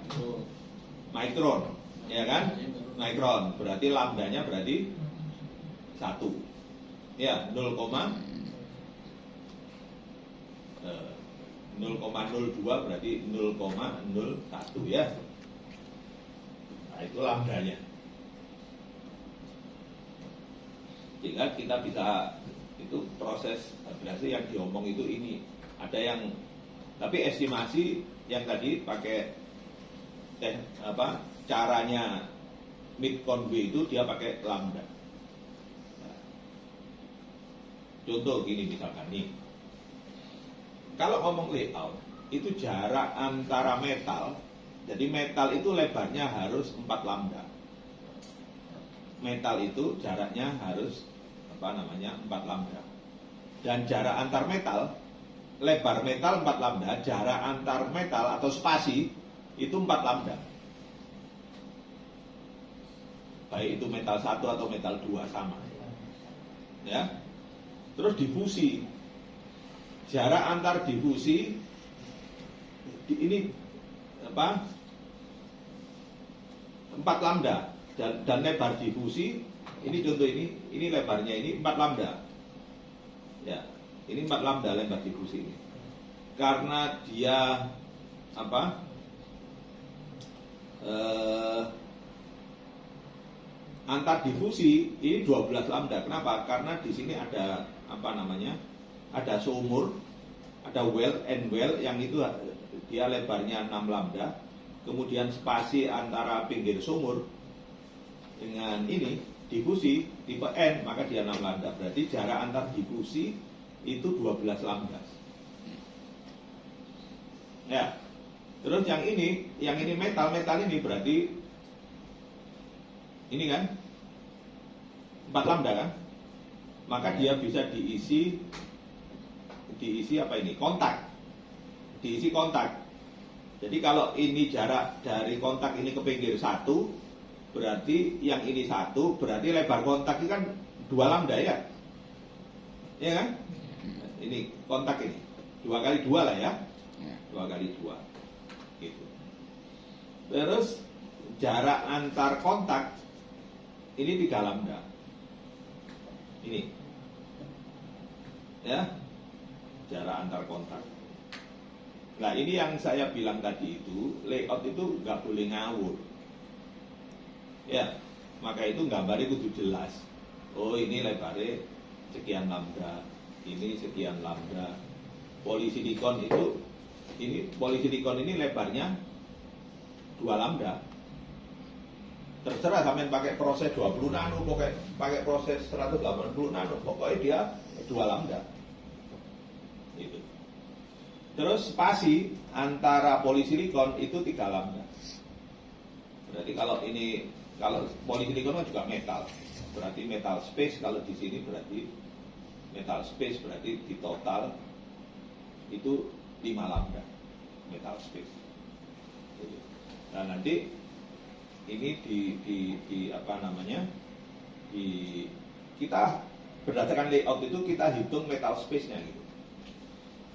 mikron, ya kan? Mikron berarti lambdanya berarti 1 ya 0,02 berarti 0,01 ya. Nah itu lambdanya. Sehingga kita bisa itu proses berarti yang diomong itu ini ada yang tapi estimasi yang tadi pakai caranya Mid-Conway itu dia pakai lambda. Nah, contoh gini misalkan nih, kalau ngomong layout itu jarak antara metal, jadi metal itu lebarnya harus 4 lambda. Metal itu jaraknya harus 4 lambda. Dan jarak antar metal, lebar metal 4 lambda, jarak antar metal atau spasi itu 4 lambda. Baik itu metal 1 atau metal 2 sama. Ya. Terus difusi. Jarak antar difusi ini 4 lambda dan lebar difusi ini contoh ini lebarnya ini 4 lambda. Ya, ini 4 lambda lebar difusi ini. Karena dia antar difusi ini 12 lambda. Kenapa? Karena di sini ada ada sumur, ada well and well yang itu dia lebarnya 6 lambda. Kemudian spasi antara pinggir sumur dengan ini difusi tipe N, maka dia 6 lambda. Berarti jarak antar difusi itu 12 lambda. Ya. Terus yang ini metal ini berarti ini kan 4 lambda kan? Maka dia bisa diisi kontak. Diisi kontak. Jadi kalau ini jarak dari kontak ini ke pinggir 1, berarti yang ini 1, berarti lebar kontak ini kan 2 lambda ya. Ya kan? Ini kontak ini 2 kali 2 lah ya. 2 kali 2. Gitu. Terus jarak antar kontak ini 3 lambda. Ini. Ya. Jarak antar kontak. Nah, ini yang saya bilang tadi itu, layout itu nggak boleh ngawur. Ya, maka itu gambarnya kudu jelas. Oh, ini lebarnya sekian lambda, ini sekian lambda. Polisilikon ini lebarnya 2 lambda. Terserah sampean pakai proses 20 nano, pakai proses 180 nano, pokoknya dia 2 lambda. Itu. Terus spasi antara polisilikon itu 3 lambda. Berarti kalau polisilikon juga metal, berarti metal space. Kalau di sini berarti metal space, berarti di total itu 5 lambda metal space. Nah nanti ini kita berdasarkan layout itu kita hitung metal space-nya gitu.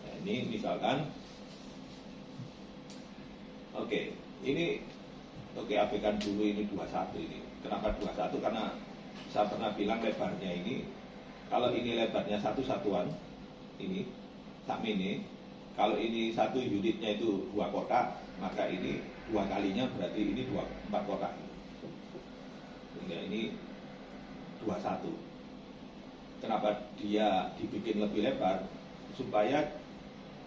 Nah, ini misalkan abaikan dulu ini 21 ini. Kenapa 21? Karena saya pernah bilang lebarnya ini, kalau ini lebarnya 1 satuan ini sak ini, kalau ini 1 unitnya itu 2 kotak, maka ini 2 kalinya berarti ini 4 kotak. ini 21. Kenapa dia dibikin lebih lebar? Supaya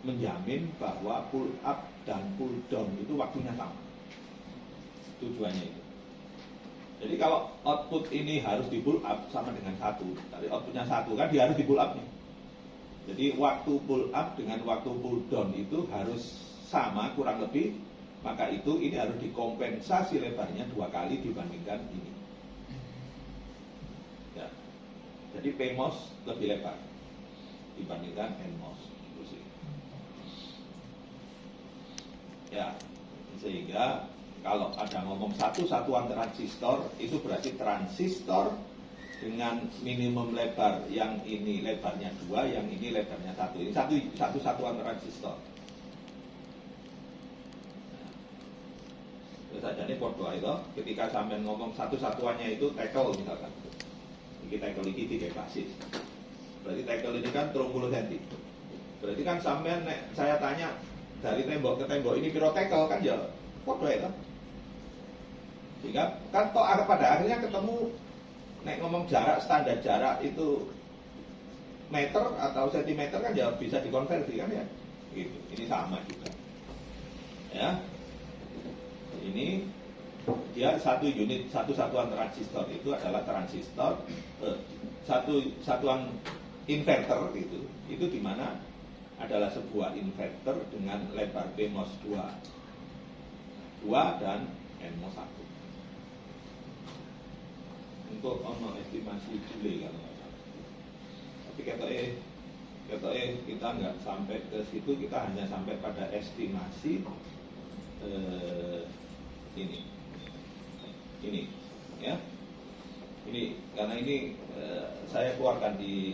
menjamin bahwa pull up dan pull down itu waktunya sama. Tujuannya itu. Jadi kalau output ini harus di pull up sama dengan 1, tapi outputnya 1 kan dia harus di pull up nih. Jadi waktu pull up dengan waktu pull down itu harus sama kurang lebih. Maka itu ini harus dikompensasi lebarnya 2 kali dibandingkan ini. Ya. Jadi PMOS lebih lebar dibandingkan NMOS. Ya, sehingga kalau ada ngomong satu satuan transistor, itu berarti transistor dengan minimum lebar yang ini lebarnya 2, yang ini lebarnya 1. Ini satu satuan transistor. Saja ini podo itu, ketika sampai ngomong satu satuannya itu tackle misalkan. Ini tackle ini 3 basis. Berarti tackle ini kan 30 cm. Berarti kan sampai saya tanya dari tembok ke tembok ini piro tackle kan ya podo itu. Sehingga kan toh pada akhirnya ketemu nek ngomong jarak, standar jarak itu meter atau sentimeter kan ya bisa dikonversi kan ya. Gitu. Ini sama juga. Ya. Ini dia satu unit, satu satuan transistor itu adalah transistor satu satuan inverter gitu. Itu di mana adalah sebuah inverter dengan lebar PMOS 2 dan NMOS 1. Untuk estimasi delay kalau nggak salah. Tapi katanya kita nggak sampai ke situ, kita hanya sampai pada estimasi ini ya. Ini karena ini saya keluarkan di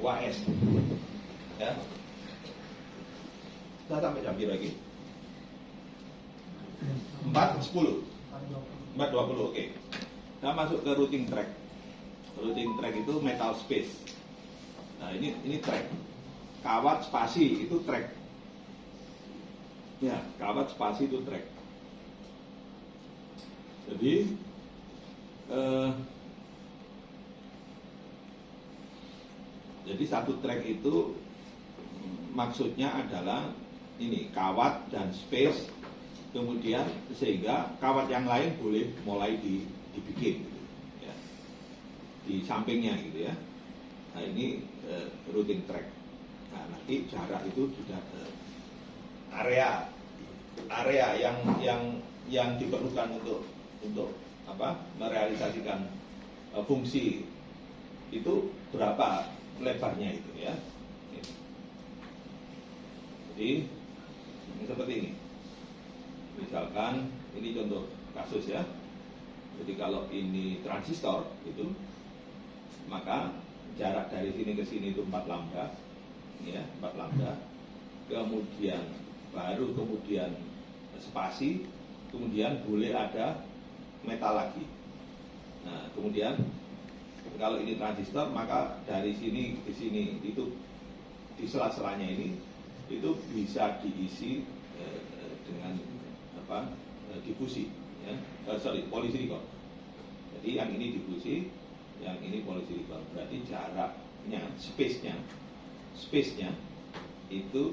WAS ya. Kita sampai jam berapa lagi? 4.10 4.20 oke. Nah masuk ke routing track. Routing track itu metal space. Nah ini track. Kawat spasi itu track. Ya, kawat spasi itu track. Jadi satu track itu maksudnya adalah ini kawat dan space, kemudian sehingga kawat yang lain boleh mulai dibikin gitu, ya. Di sampingnya gitu ya. Nah ini routing track. Nah nanti jarak itu sudah area yang diperlukan untuk apa merealisasikan fungsi itu berapa lebarnya itu ya. Jadi ini seperti ini. Misalkan ini contoh kasus ya. Jadi kalau ini transistor itu maka jarak dari sini ke sini itu 4 lambda ya, 4 lambda. Kemudian spasi, kemudian boleh ada metal lagi. Nah, kemudian kalau ini transistor maka dari sini ke sini itu di sela-selanya ini itu bisa diisi dengan apa? Difusi ya. Polisilikon. Jadi yang ini difusi, yang ini polisilikon. Berarti jaraknya, space-nya itu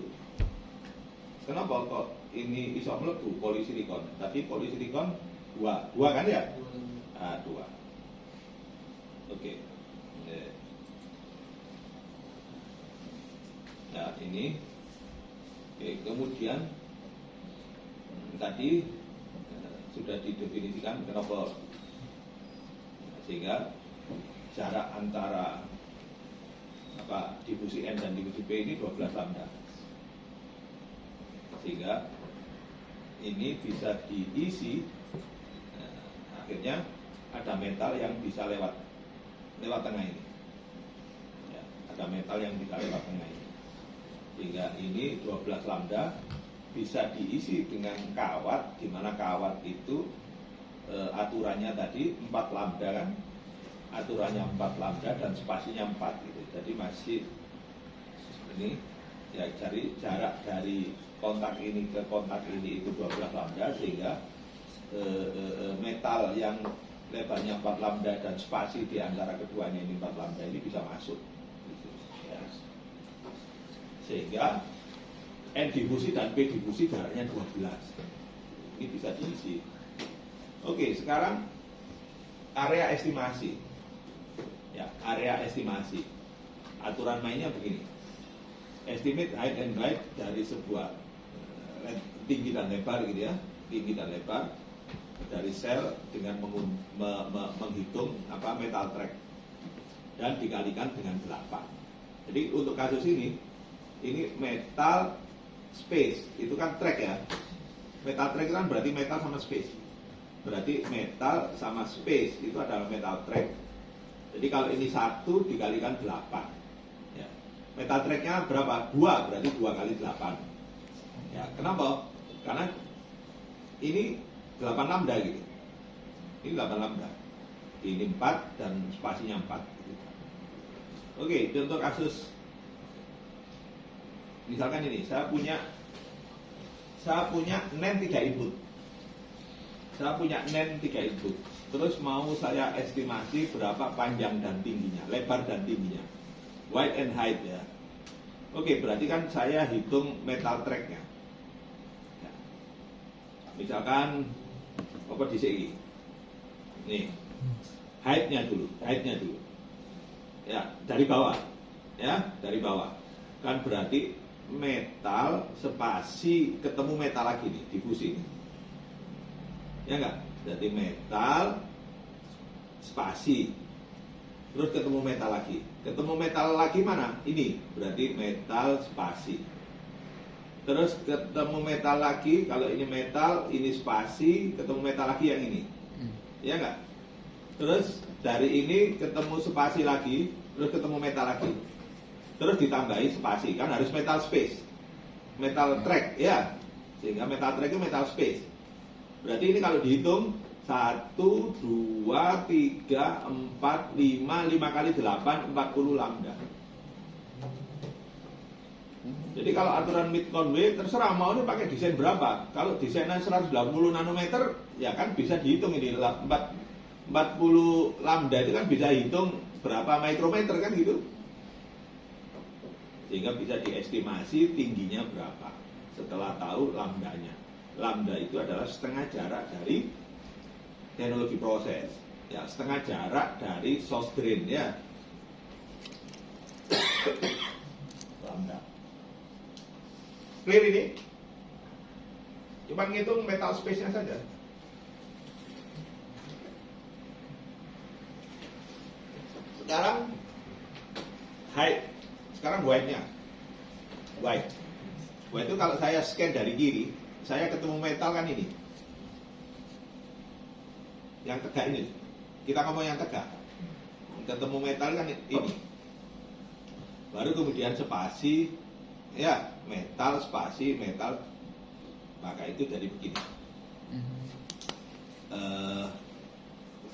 kenapa kok ini iso mlebu polisilikon? Tadi polisilikon 2 kan ya? Ah, 2. Oke. Nah, ini. Oke, kemudian tadi sudah didefinisikan kenapa sehingga jarak antara apa difusi N dan difusi P ini 12 lambda. Sehingga ini bisa diisi, akhirnya ada metal yang bisa lewat tengah ini ya, ada metal yang bisa lewat tengah ini, sehingga ini 12 lambda bisa diisi dengan kawat, di mana kawat itu aturannya tadi 4 lambda kan, aturannya 4 lambda dan spasinya 4 gitu. Jadi masih ini ya, cari jarak dari kontak ini ke kontak ini itu 12 lambda, sehingga metal yang lebarnya 4 lambda dan spasi di antara keduanya ini 4 lambda ini bisa masuk gitu, ya. Sehingga N difusi dan P difusi jaraknya 12. Ini bisa diisi. Oke, sekarang area estimasi. Ya, area estimasi. Aturan mainnya begini. Estimate height and breadth dari sebuah tinggi dan lebar gitu ya, tinggi dan lebar dari sel dengan menghitung metal track dan dikalikan dengan 8. Jadi untuk kasus ini metal space itu kan track ya. Metal track kan berarti metal sama space. Berarti metal sama space itu adalah metal track. Jadi kalau ini 1 dikalikan 8. Ya. Metal tracknya berapa? 2, berarti 2 kali 8. Ya, kenapa? Karena ini 8 lambda gitu. Ini 8 lambda. Ini 4 dan spasinya 4 gitu. Oke, contoh kasus misalkan ini, saya punya NAND 3 input. Saya punya NAND 3 input. Terus mau saya estimasi berapa panjang dan tingginya, lebar dan tingginya, width and height ya. Oke, berarti kan saya hitung metal tracknya. Ya. Misalkan apa di sini? Nih, height-nya dulu. Ya, dari bawah. Ya, dari bawah. Kan berarti metal spasi ketemu metal lagi nih, difusi nih. Ya enggak? Jadi metal spasi terus ketemu metal lagi. Ketemu metal lagi mana? Ini berarti metal spasi. Terus ketemu metal lagi, kalau ini metal, ini spasi, ketemu metal lagi yang ini. Ya enggak? Terus dari ini ketemu spasi lagi, terus ketemu metal lagi. Terus ditambahi spasi, kan harus metal space, metal track ya, sehingga metal track itu metal space. Berarti ini kalau dihitung 1, 2, 3, 4, 5 kali 8, 40 lambda. Jadi kalau aturan Mid-Conway terserah mau ini pakai desain berapa. Kalau desainnya 180 nanometer ya kan bisa dihitung ini 40 lambda itu kan bisa hitung berapa mikrometer kan gitu. Sehingga bisa diestimasi tingginya berapa setelah tahu lambdanya. Lambda itu adalah setengah jarak dari teknologi proses, ya, setengah jarak dari source drain ya. Lambda. Clear ini? Cuma ngitung metal space-nya saja. Sekarang height. Sekarang width-nya. Width itu kalau saya scan dari kiri, saya ketemu metal kan ini. Yang tegak ini. Kita ngomong yang tegak. Ketemu metal kan ini. Baru kemudian spasi, ya, metal, spasi, metal. Maka itu jadi begini.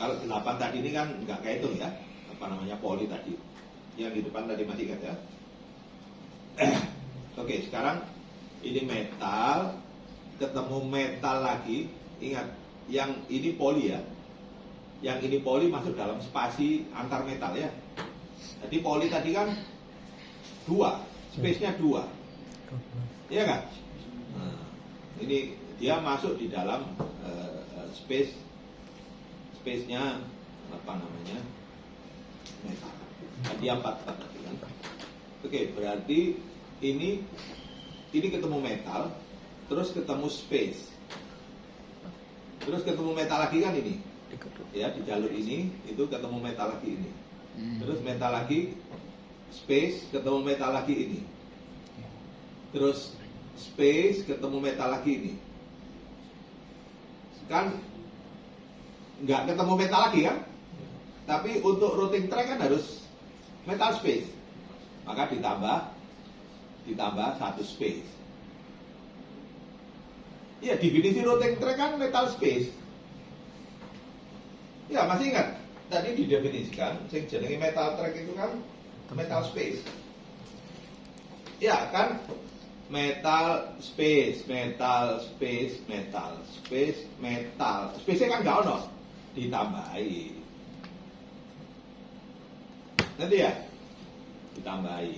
Kalau 8 tadi ini kan nggak kayak itu ya. Apa namanya, poli tadi. Yang di depan tadi masih ingat ya. Oke, sekarang ini metal ketemu metal lagi. Ingat, yang ini poli ya. Yang ini poli masuk dalam spasi antar metal ya. Jadi poli tadi kan 2, space-nya 2. Iya kan? Nah, ini dia masuk di dalam space-nya apa namanya? Metal. Tadi 4 tadi kan. Oke, berarti ini ketemu metal, terus ketemu space, terus ketemu metal lagi kan ini, ya, di jalur ini itu ketemu metal lagi ini, terus metal lagi, space ketemu metal lagi ini, terus space ketemu metal lagi ini, kan nggak ketemu metal lagi kan, tapi untuk routing track kan harus metal space. Maka ditambah 1 space. Ya, definisi routing track kan metal space. Ya, masih ingat? Tadi didefinisikan, yang jenenge metal track itu kan metal space. Ya, kan? Metal space, metal space, metal space, metal. Space-nya kan nggak ono. ditambahi. Nanti ya? Ditambahi.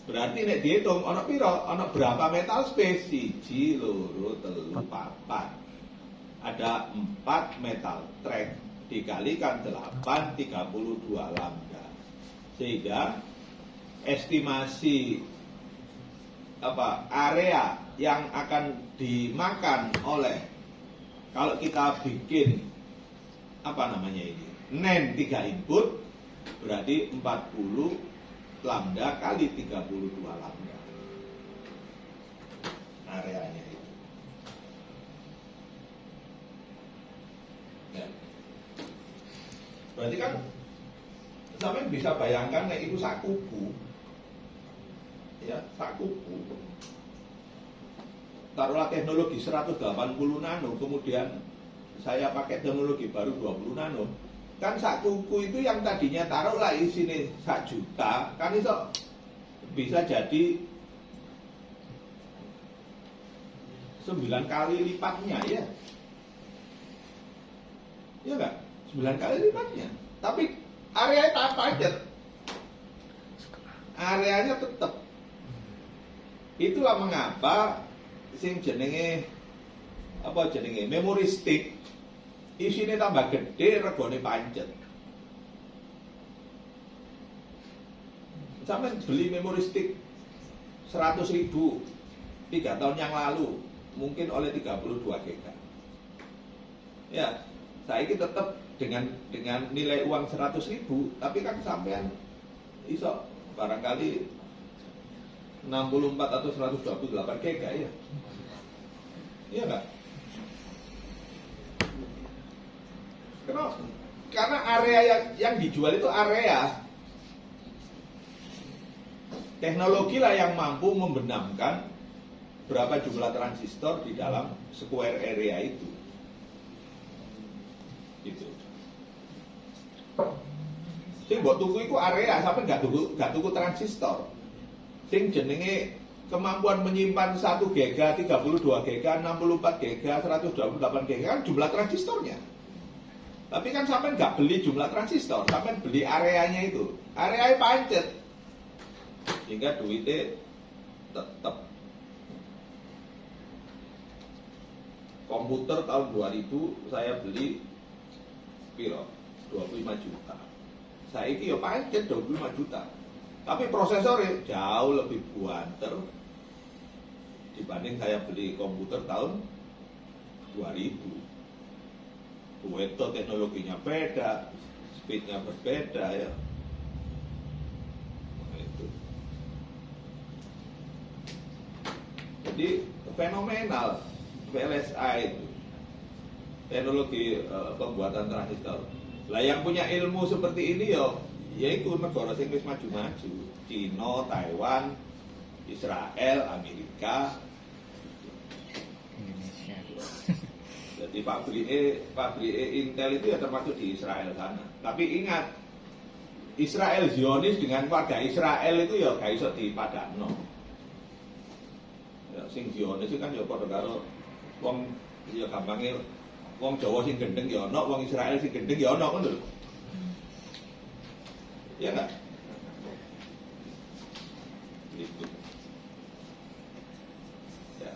Berarti nek dihitung ana pira? Ana berapa metal space? 1, 2, 3, 4. Ada 4 metal track dikalikan 8, 32 lambda. Sehingga estimasi area yang akan dimakan oleh, kalau kita bikin NAND 3 input, berarti 40 lambda kali 32 lambda areanya itu. Ya. Berarti kan sampai bisa bayangkan itu sak kuku. Ya, sak kuku. Taruhlah teknologi 180 nano, kemudian saya pakai teknologi baru 20 nano. Kan sak kuku itu yang tadinya taruhlah isinya 1 juta, kan itu bisa jadi 9 kali lipatnya, ya. Iya enggak? 9 kali lipatnya. Tapi areanya tak padat. Areanya tetap. Itulah mengapa sing jenenge memori stick isine tambah gede, regane pancet. Sampai beli memori stick 100.000 3 tahun yang lalu, mungkin oleh 32 GB. Ya, saya ini tetap dengan nilai uang 100.000, tapi kan sampean iso barangkali 64 atau 128 GB, ya. Iya enggak? Kenapa? Karena area yang dijual itu area teknologi lah yang mampu membenamkan berapa jumlah transistor di dalam square area itu. Gitu. Sing mbok tuku iku area, sampai nggak tuku transistor. Sing jenenge kemampuan menyimpan 1 GB, 32 GB, 64 GB, 128 GB kan jumlah transistornya. Tapi kan sampai nggak beli jumlah transistor, sampai beli areanya itu. Areanya pancet. Sehingga duitnya tetap. Komputer tahun 2000 saya beli piro? 25 juta. Saya ini ya pancet 25 juta. Tapi prosesornya jauh lebih buanter dibanding saya beli komputer tahun 2000. Itu teknologinya beda, speednya berbeda, ya. Nah, itu. Jadi fenomenal VLSI itu teknologi pembuatan transistor. Lah yang punya ilmu seperti ini ya itu negara sing wis maju-maju, Cina, Taiwan, Israel, Amerika, Indonesia. Jadi pabrik Intel itu ya termasuk di Israel sana. Tapi ingat, Israel Zionis dengan warga Israel itu ya gak iso dipadakno. Ya sing Zionis itu kan ya padha karo wong ya gampange wong Jawa sing gendeng ya ana, wong Israel sing gendeng ya ana ngono lho. Iya enggak? Gitu. Ya.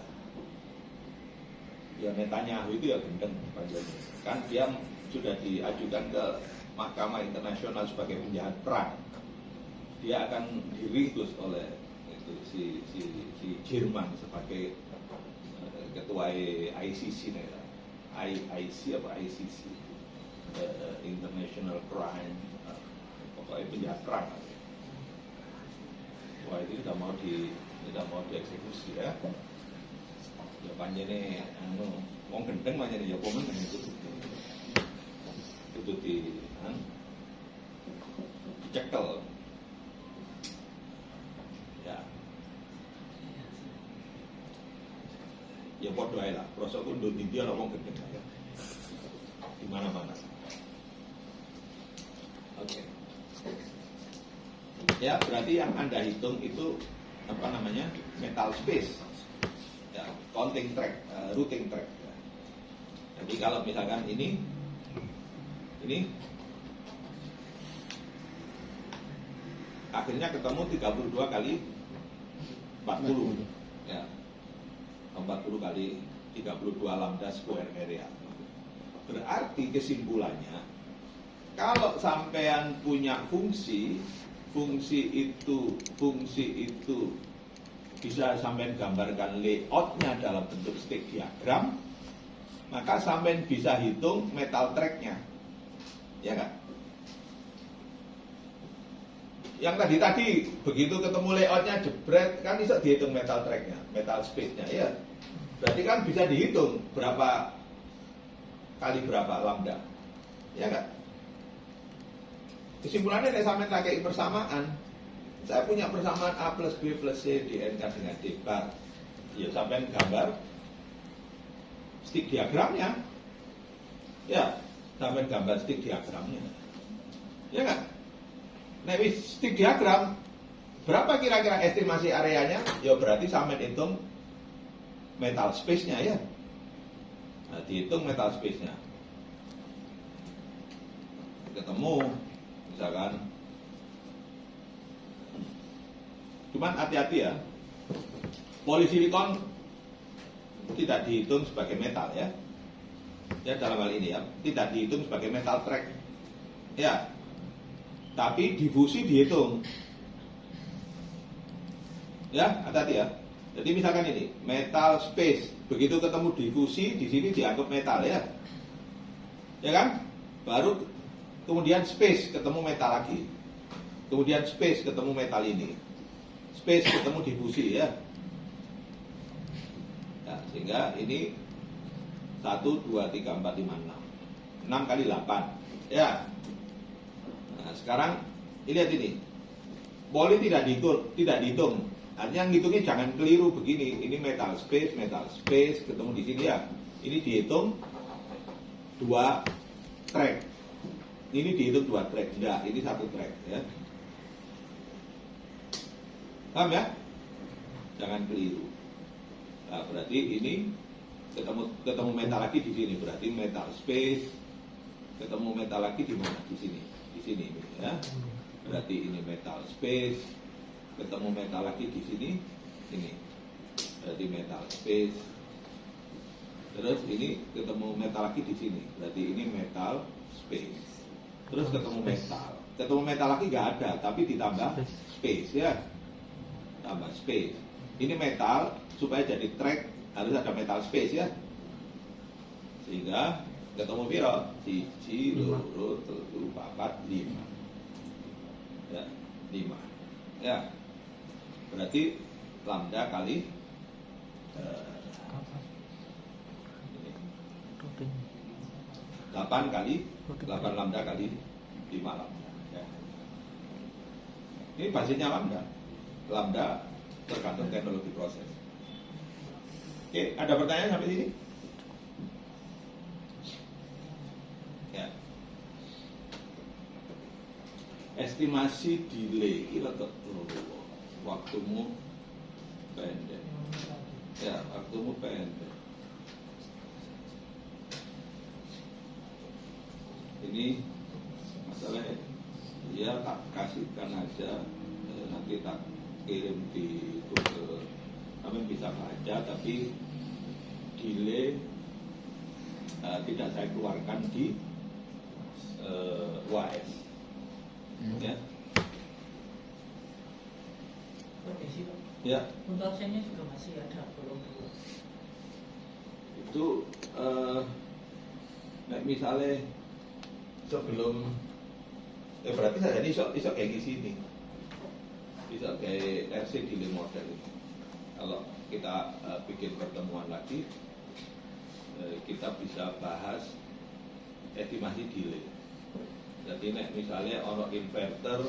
Ya Netanyahu itu ya gendeng panjangnya. Kan dia sudah diajukan ke Mahkamah Internasional sebagai penjahat perang. Dia akan diringkus oleh itu si Jerman sebagai ketua ICC nih. IC apa ICC International Crime, pokoknya penjahat perang. Wah itu tidak mau dieksekusi, ya. Ya panjene wong gendeng panjene ya komen itu dicekel. Ya podo ae lah, proses ku ndut ndi ana wong gendeng ya. Di mana-mana. Oke. Ya, berarti yang Anda hitung itu metal space. Ya, counting track, routing track. Ya. Jadi kalau misalkan ini Ini akhirnya ketemu 32 kali 40. Ya. 40 kali 32 lambda square area. Berarti kesimpulannya, kalau sampean punya fungsi itu bisa sampean gambarkan layoutnya dalam bentuk stick diagram, maka sampean bisa hitung metal tracknya, ya kan? Yang tadi begitu ketemu layoutnya jebret, kan bisa dihitung metal tracknya, metal space-nya, ya. Berarti kan bisa dihitung berapa kali berapa lambda, ya kan? Kesimpulannya nek sampean tak kei persamaan, saya punya persamaan A plus B plus C dN dengan D bar. Ya sampean gambar stick diagramnya. Ya, sampean gambar stick diagramnya. Ya kan? Nek wis stick diagram, berapa kira-kira estimasi areanya? Ya berarti sampean hitung metal space-nya, ya. Nah, dihitung metal space-nya. Ketemu misalkan, cuman hati-hati ya, polisilikon tidak dihitung sebagai metal, ya. Ya dalam hal ini ya, tidak dihitung sebagai metal track, ya. Tapi difusi dihitung, ya, hati-hati ya. Jadi misalkan ini metal space, begitu ketemu difusi di sini dianggap metal, ya, ya kan? Baru kemudian space ketemu metal lagi, kemudian space ketemu metal ini, space ketemu difusi, ya. Nah, sehingga ini 1, 2, 3, 4, 5, 6 kali 8, ya. Nah, sekarang lihat ini, poli tidak dihitung. Artinya ngitungnya jangan keliru begini. Ini metal space ketemu di sini, ya. Ini dihitung 2 track. Ini dihitung 2 track. Enggak, ini 1 track, ya. Paham ya? Jangan keliru. Nah, berarti ini ketemu metal lagi di sini. Berarti metal space ketemu metal lagi di mana? Di sini. Di sini ini, ya. Berarti ini metal space ketemu metal lagi di sini, ini. Berarti metal space. Terus ini ketemu metal lagi di sini. Berarti ini metal space. Terus ketemu metal. Ketemu metal lagi nggak ada, tapi ditambah space, ya. Tambah space. Ini metal, supaya jadi track harus ada metal space, ya. Sehingga ketemu piro? 1, 2, 3, 4, 5. Ya, 5. Ya. Berarti lambda kali 8 kali 8 lambda kali 5 lambda, ya. Ini basisnya lambda. Lambda tergantung teknologi proses. Oke, ada pertanyaan sampai sini? Ya. Estimasi delay kira waktumu pendek. Ya, waktumu pendek. Ini masalahnya, ya tak kasihkan aja, nanti tak kirim di Google. Kami bisa baca, tapi delay tidak saya keluarkan di WAS. Ya. Oke sih Pak. Ya. Untuk absennya juga masih ada belum dulu. Itu misalnya sebelum berarti saya ini iso kayak di sini. Bisa kayak RC delay model ini. Kalau kita bikin pertemuan lagi, kita bisa bahas estimasi delay. Jadi misalnya ono inverter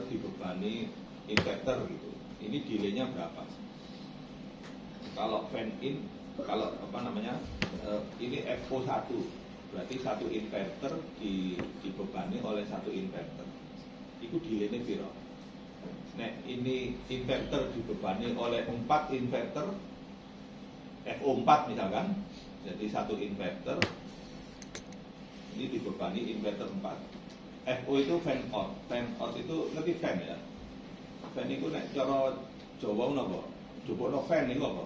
dibebani inverter gitu. Ini delaynya berapa? Kalau fan in, kalau ini FO1, berarti satu inverter dibebani oleh satu inverter. Itu delaynya piro? Ini inverter dibebani oleh 4 inverter FO4 misalkan. Jadi satu inverter ini dibebani inverter 4. FO itu fan out. Fan out itu ngerti fan ya? Fan itu nek cara Jawa napa? Jupukno fan niku apa?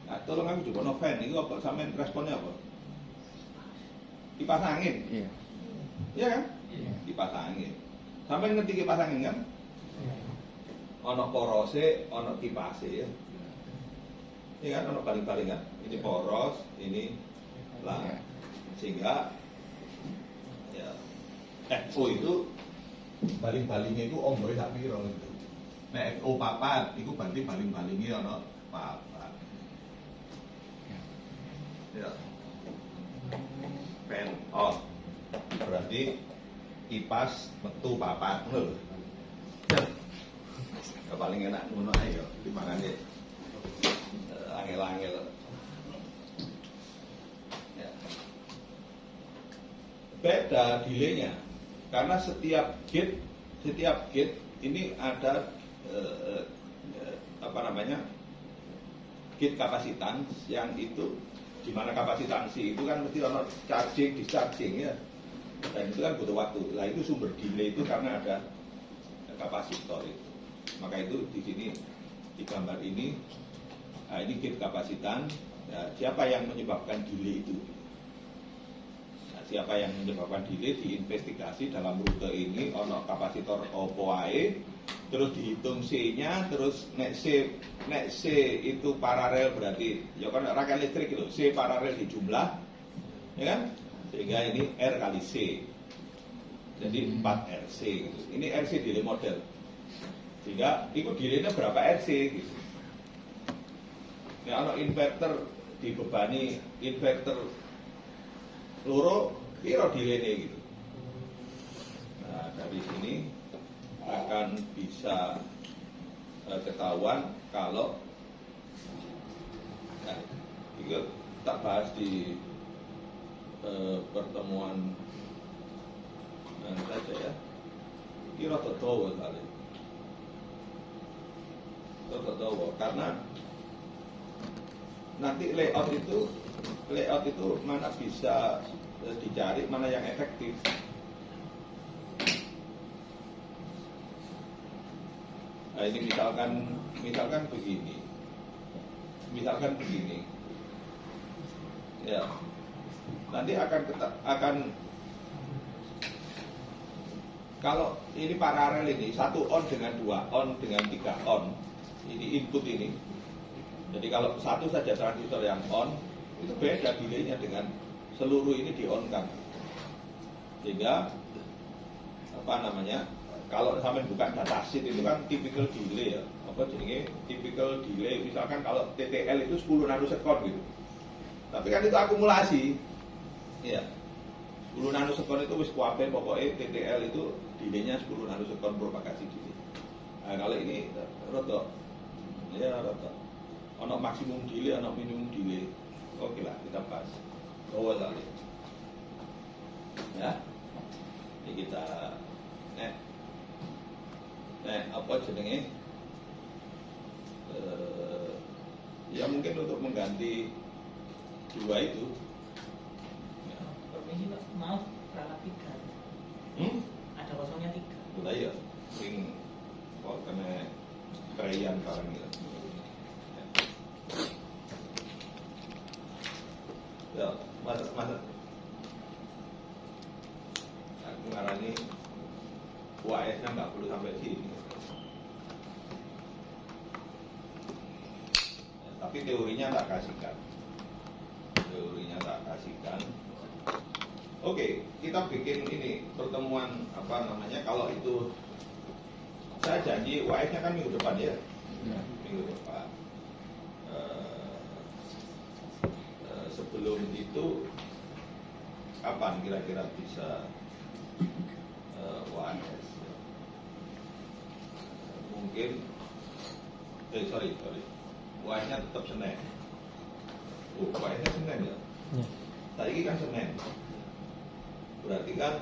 Nah, tolong aku jupukno fan niku apa? Sampeyan responnya apa? Kipas angin. Iya. Iya kan? Iya. Kipas angin. Sampeyan ngerti kipas angin kan? Ono porose, ono kipase ya. Ini kan ono baling-baling kan? Ini poros, ini lah. Sehingga ya FO itu baling-balingnya itu omboe sak piro itu. Nek FO papat itu berarti baling-balingnya ono papat. Ya. Fan out. Berarti kipas metu papat lho. Ya, paling enak ngono ae yo dimangane angel-angel. Ya. Beda delaynya karena setiap gate ini ada gate kapasitan yang itu di mana kapasitansi itu kan mesti ono charging discharging ya, dan itu kan butuh waktu. Nah itu sumber delay itu karena ada kapasitor itu. Maka itu di sini di gambar ini, nah ini gate kapasitan. Ya, siapa yang menyebabkan delay itu? Nah, siapa yang menyebabkan delay diinvestigasi dalam rute ini. Ono kapasitor opo ae, terus dihitung C-nya, terus nek C itu paralel berarti ya kan rangkaian listrik itu C paralel di jumlah, ya kan? Sehingga ini R kali C. Jadi 4 RC gitu. Ini RC delay model. Sehingga itu delaynya berapa RC gitu. Ya, kalau inverter dibebani inverter loro, piro delaynya gitu. Nah, dari sini akan bisa ketahuan kalau nah, itu tak bahas di pertemuan saja ya. Kira tertawa kali. Tertawa karena nanti layout itu mana bisa dicari, mana yang efektif. Nah ini misalkan begini, ya nanti akan kalau ini paralel ini 1 on dengan 2 on dengan 3 on, ini input ini. Jadi kalau satu saja transistor yang on itu beda delaynya dengan seluruh ini di on kan. Sehingga kalau sampai bukan datasheet itu kan typical delay ya. Typical delay misalkan kalau TTL itu 10 nanosekon gitu. Tapi kan itu akumulasi. Iya. 10 nanosekon itu wis kuwabe pokoknya TTL itu delaynya 10 nanosekon propagasi delay. Nah, kalau ini rada ono maksimum delay, ono minimum delay. Oke lah, kita bahas. Bawa kali. Ya. Ini kita apa jenenge? Ya mungkin untuk mengganti 2 itu. Ya. Permisi Pak, maaf perangkat 3. Ada kosongnya 3. Udah ya, sering kok kena kerayan barang gitu. Ya, masuk. Aku ngarani UAS-nya nggak perlu sampai sini. Ya, tapi teorinya tak kasihkan. Oke, kita bikin ini pertemuan kalau itu saya janji UAS-nya kan minggu depan ya. Minggu depan. Sebelum itu kapan kira-kira bisa UAS? Mungkin sorry UAS-nya tetap Senin. UAS-nya Senin ya. Tadi kan Senin. Berarti kan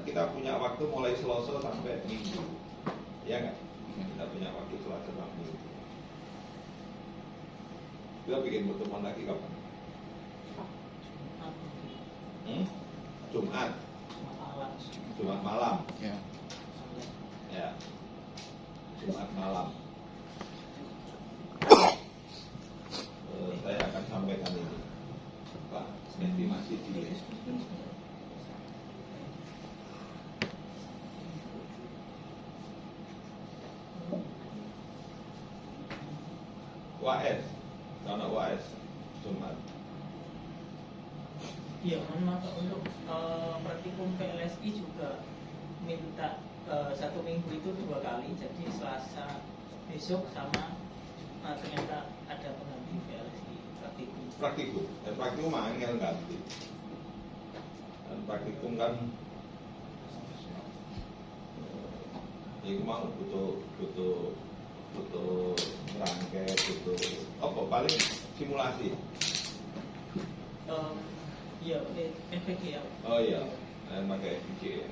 kita punya waktu mulai Selasa sampai Minggu. Ya nggak? Kita punya waktu Selasa sampai Minggu. Kita bikin pertemuan lagi kapan? Jumat malam. Jumat malam Ya. ya, Jumat malam. Saya akan sampaikan ini, Pak, estimasi di WAS, karena WAS Jumat. Iya, mohon maaf Pak, untuk praktikum PLSI juga minta 1 minggu itu 2 kali, jadi Selasa besok sama ternyata ada pengganti PLSI praktikum. Dan praktikum angel ganti. Dan praktikum kan itu mau butuh rangkai, butuh apa paling simulasi. Iya, FPG ya. Oh iya, pakai FPG ya.